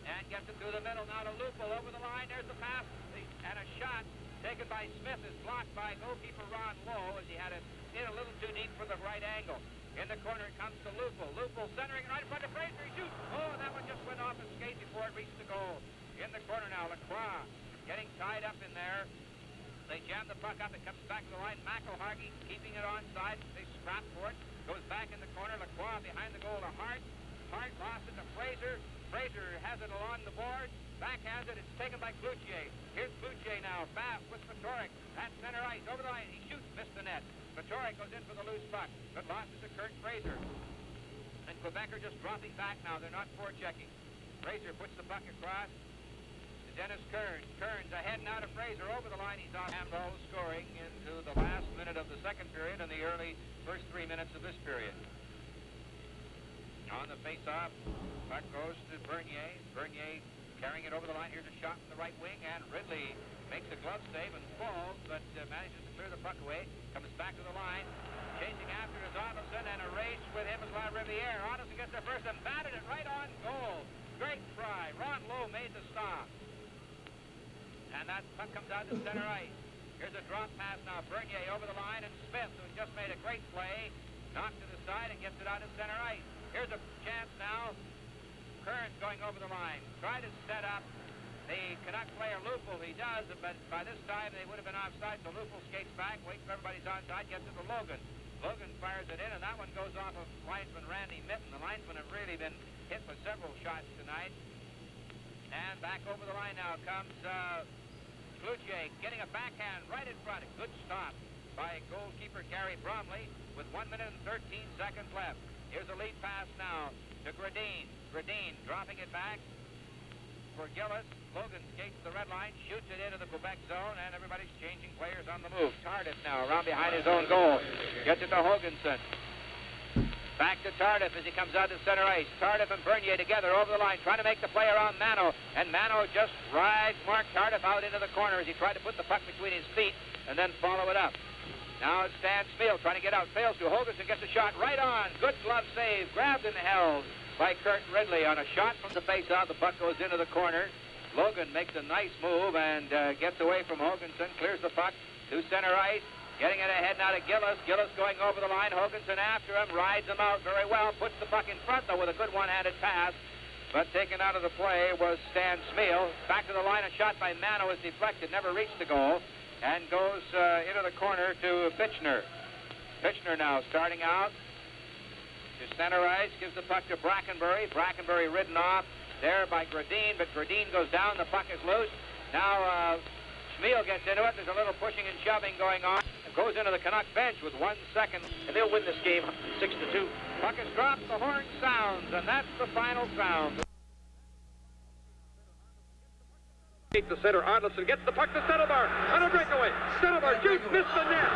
S3: And gets it through the middle now to Lupul over the line. There's the pass. And a shot taken by Smith is blocked by goalkeeper Ron Lowe as he had it in a little too deep for the right angle. In the corner it comes to Lupul. Lupul centering right in front of Fraser. He shoots. Oh, that one just went off his skate before it reached the goal. In the corner now, Lacroix getting tied up in there. They jam the puck up. It comes back to the line. McElhargy keeping it onside. They scrap for it. Goes back in the corner. Lacroix behind the goal to Hart. Hart lost it to Fraser. Fraser has it along the board. Backhands it. It's taken by Cloutier. Here's Cloutier now. Fast with Patorik. At center ice. Over the line. He shoots. Missed the net. Patorik goes in for the loose puck. But lost it to Kurt Fraser. And Quebec are just dropping back now. They're not forechecking. Fraser puts the puck across. Dennis Kearns. Kearns ahead now to Fraser over the line. He's on handball scoring into the last minute of the second period and the early first 3 minutes of this period. On the face-off, puck goes to Bernier. Bernier carrying it over the line. Here's a shot from the right wing, and Ridley makes a glove save and falls, but manages to clear the puck away. Comes back to the line. Chasing after is Ottoson, and a race with him is La Riviere. Ottoson gets there first and batted it right on goal. Great try. Ron Lowe made the stop. And that puck comes out to center ice. Here's a drop pass now. Bernier over the line, and Smith, who just made a great play, knocks to the side and gets it out to center ice. Here's a chance now. Kearns going over the line. Try to set up the Canuck player Lupul. He does, but by this time they would have been offside, so Lupul skates back, waits for everybody's onside, gets it to Logan. Logan fires it in, and that one goes off of linesman Randy Mitten. The linesmen have really been hit with several shots tonight. And back over the line now comes Cloutier getting a backhand right in front. A good stop by goalkeeper Gary Bromley with 1 minute and 13 seconds left. Here's a lead pass now to Gradine. Gradine dropping it back for Gillis. Logan skates the red line, shoots it into the Quebec zone, and everybody's changing players on the move. Tardif now around behind his own goal. Gets it to Hoganson. Back to Tardif as he comes out to center ice. Tardif and Bernier together over the line, trying to make the play around Mano. And Mano just rides Mark Tardif out into the corner as he tried to put the puck between his feet and then follow it up. Now it's Stan Smeal trying to get out. Fails to. Hoganson gets a shot right on. Good glove save. Grabbed and held by Kurt Ridley on a shot from the face-off. The puck goes into the corner. Logan makes a nice move and gets away from Hoganson. Clears the puck to center ice. Getting it ahead now to Gillis. Gillis going over the line. Hoganson after him. Rides him out very well. Puts the puck in front, though, with a good one-handed pass. But taken out of the play was Stan Smeal. Back to the line. A shot by Mano is deflected. Never reached the goal. And goes into the corner to Fitchner. Fitchner now starting out to center ice. Gives the puck to Brackenbury. Brackenbury ridden off there by Gradine. But Gradine goes down. The puck is loose. Now Smeal gets into it. There's a little pushing and shoving going on. Goes into the Canuck bench with 1 second.
S4: And they'll win this game 6-2.
S3: Puck is dropped, the horn sounds, and that's the final sound.
S1: The center, Arneson gets the puck to Settlebar on a breakaway. Settlebar shoots, missed the net.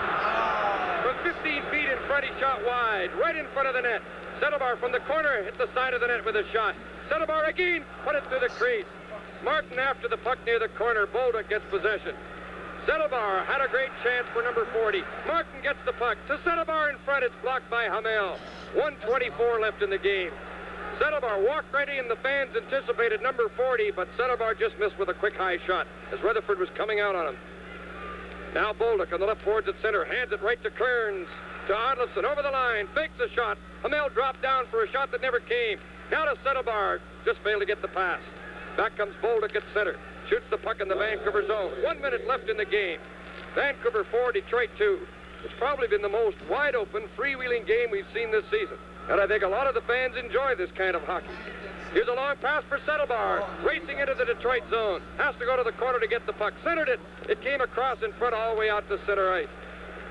S1: From 15 feet in front, he shot wide, right in front of the net. Settlebar from the corner hit the side of the net with a shot. Settlebar again, put it through the crease. Martin after the puck near the corner. Bolduc gets possession. Settlebar had a great chance for number 40. Martin gets the puck to Settlebar in front. It's blocked by Hamel. 1:24 left in the game. Settlebar walked right in. The fans anticipated number 40, but Settlebar just missed with a quick high shot as Rutherford was coming out on him. Now Bolduc on the left boards at center, hands it right to Kearns, to Odlefson, over the line, fakes a shot. Hamel dropped down for a shot that never came. Now to Settlebar, just failed to get the pass. Back comes Bolduc at center, shoots the puck in the Vancouver zone. 1 minute left in the game. Vancouver 4, Detroit 2. It's probably been the most wide-open, freewheeling game we've seen this season. And I think a lot of the fans enjoy this kind of hockey. Here's a long pass for Settlebar, racing into the Detroit zone. Has to go to the corner to get the puck. Centered it. It came across in front all the way out to center ice.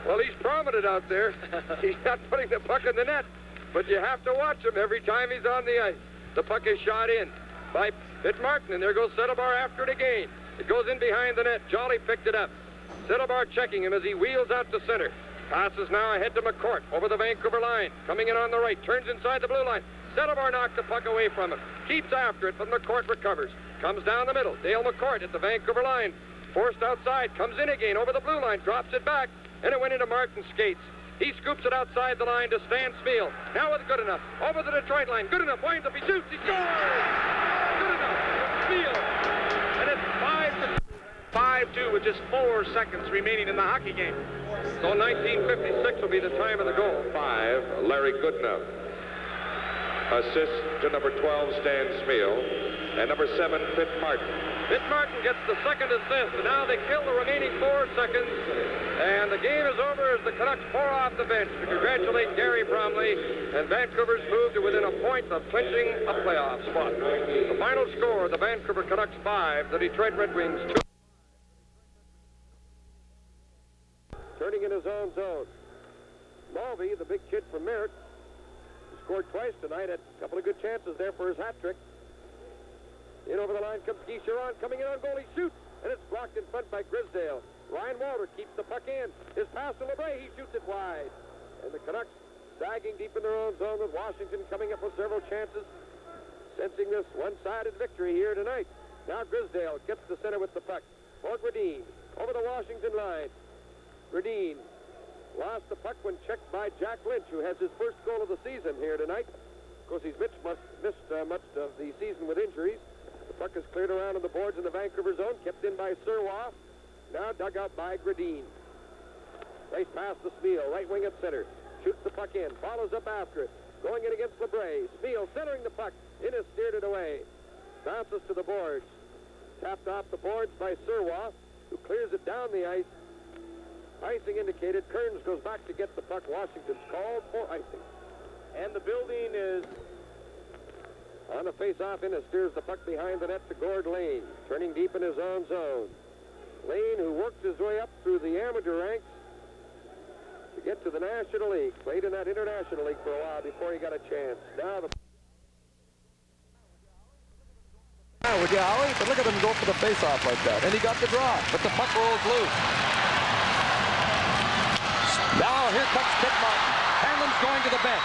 S1: Well, he's prominent out there. He's not putting the puck in the net, but you have to watch him every time he's on the ice. The puck is shot in by Pitt Martin, and there goes Settlebar after it again. It goes in behind the net. Jolly picked it up. Settlebar checking him as he wheels out to center. Passes now ahead to McCourt over the Vancouver line. Coming in on the right, turns inside the blue line. Settlebar knocked the puck away from him. Keeps after it, but McCourt recovers. Comes down the middle. Dale McCourt at the Vancouver line. Forced outside, comes in again over the blue line, drops it back, and it went into Martin's skates. He scoops it outside the line to Stan Spiel. Now with good enough. Over the Detroit line. Good enough. Winds up. He shoots. He scores! Good enough. Spiel. And it's 5-2 with just 4 seconds remaining in the hockey game. So 1956 will be the time of the goal.
S9: 5, Larry Goodenough. Assist to number 12, Stan Spiel. And number 7, Pitt Martin.
S1: Pitt Martin gets the second assist, and now they kill the remaining 4 seconds. And the game is over as the Canucks pour off the bench to congratulate Gary Bromley, and Vancouver's moved to within a point of clinching a playoff spot. The final score, the Vancouver Canucks 5, the Detroit Red Wings 2. Turning in his own zone. Mulvey, the big kid from Merritt, scored twice tonight, had a couple of good chances there for his hat trick. In over the line comes Guy Chiron, coming in on goal, he shoots, and it's blocked in front by Grisdale. Ryan Walter keeps the puck in. His pass to LeBray, he shoots it wide. And the Canucks sagging deep in their own zone with Washington coming up with several chances, sensing this one-sided victory here tonight. Now Grisdale gets the center with the puck. For Gradine, over the Washington line. Gradine lost the puck when checked by Jack Lynch, who has his first goal of the season here tonight. Of course, he's missed much of the season with injuries. The puck is cleared around on the boards in the Vancouver zone, kept in by Serwa. Now dug out by Gradine. Race past the Spiel, right wing at center. Shoots the puck in, follows up after it. Going in against LeBray. Spiel centering the puck. In is steered it away. Bounces to the boards. Tapped off the boards by Serwa, who clears it down the ice. Icing indicated. Kearns goes back to get the puck. Washington's called for icing. And the building is on the face-off in. It steers the puck behind the net to Gord Lane, turning deep in his own zone. Lane, who worked his way up through the amateur ranks to get to the National League. Played in that International League for a while before he got a chance. Now the...
S10: Would you, Howie? But look at him go for the face-off like that. And he got the draw, but the puck rolls loose. Now here comes Pitt Martin. Hanlon's going to the bench.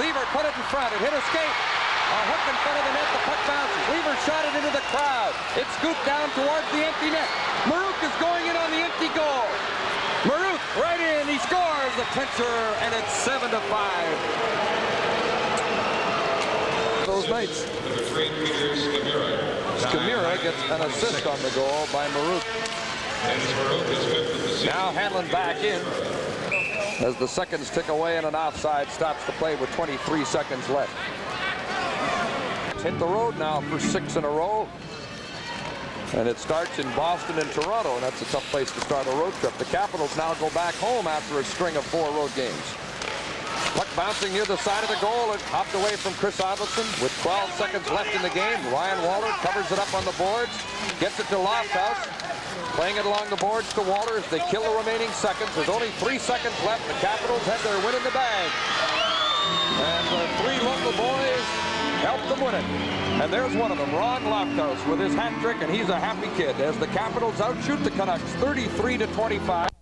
S10: Lever put it in front. It hit a skate. A hook in front of the net. The puck bounces. Lever shot it into the crowd. It scooped down towards the empty net. Marouk is going in on the empty goal. Marouk right in. He scores the clincher, and it's 7-5. Those nights. Skamira gets an assist on the goal by Marouk. Now Hanlon back in as the seconds tick away, and an offside stops the play with 23 seconds left. Hit the road now for 6 in a row, and it starts in Boston and Toronto, and that's a tough place to start a road trip. The Capitals now go back home after a string of 4 road games. Puck bouncing near the side of the goal, and hopped away from Chris Odlefson with 12 seconds left in the game. Ryan Walter covers it up on the boards, gets it to Lofthouse, playing it along the boards to Walter as they kill the remaining seconds. There's only 3 seconds left. The Capitals had their win in the bag, and the 3 local boys helped them win it. And there's one of them, Ron Lofthouse, with his hat trick, and he's a happy kid as the Capitals outshoot the Canucks 33-25.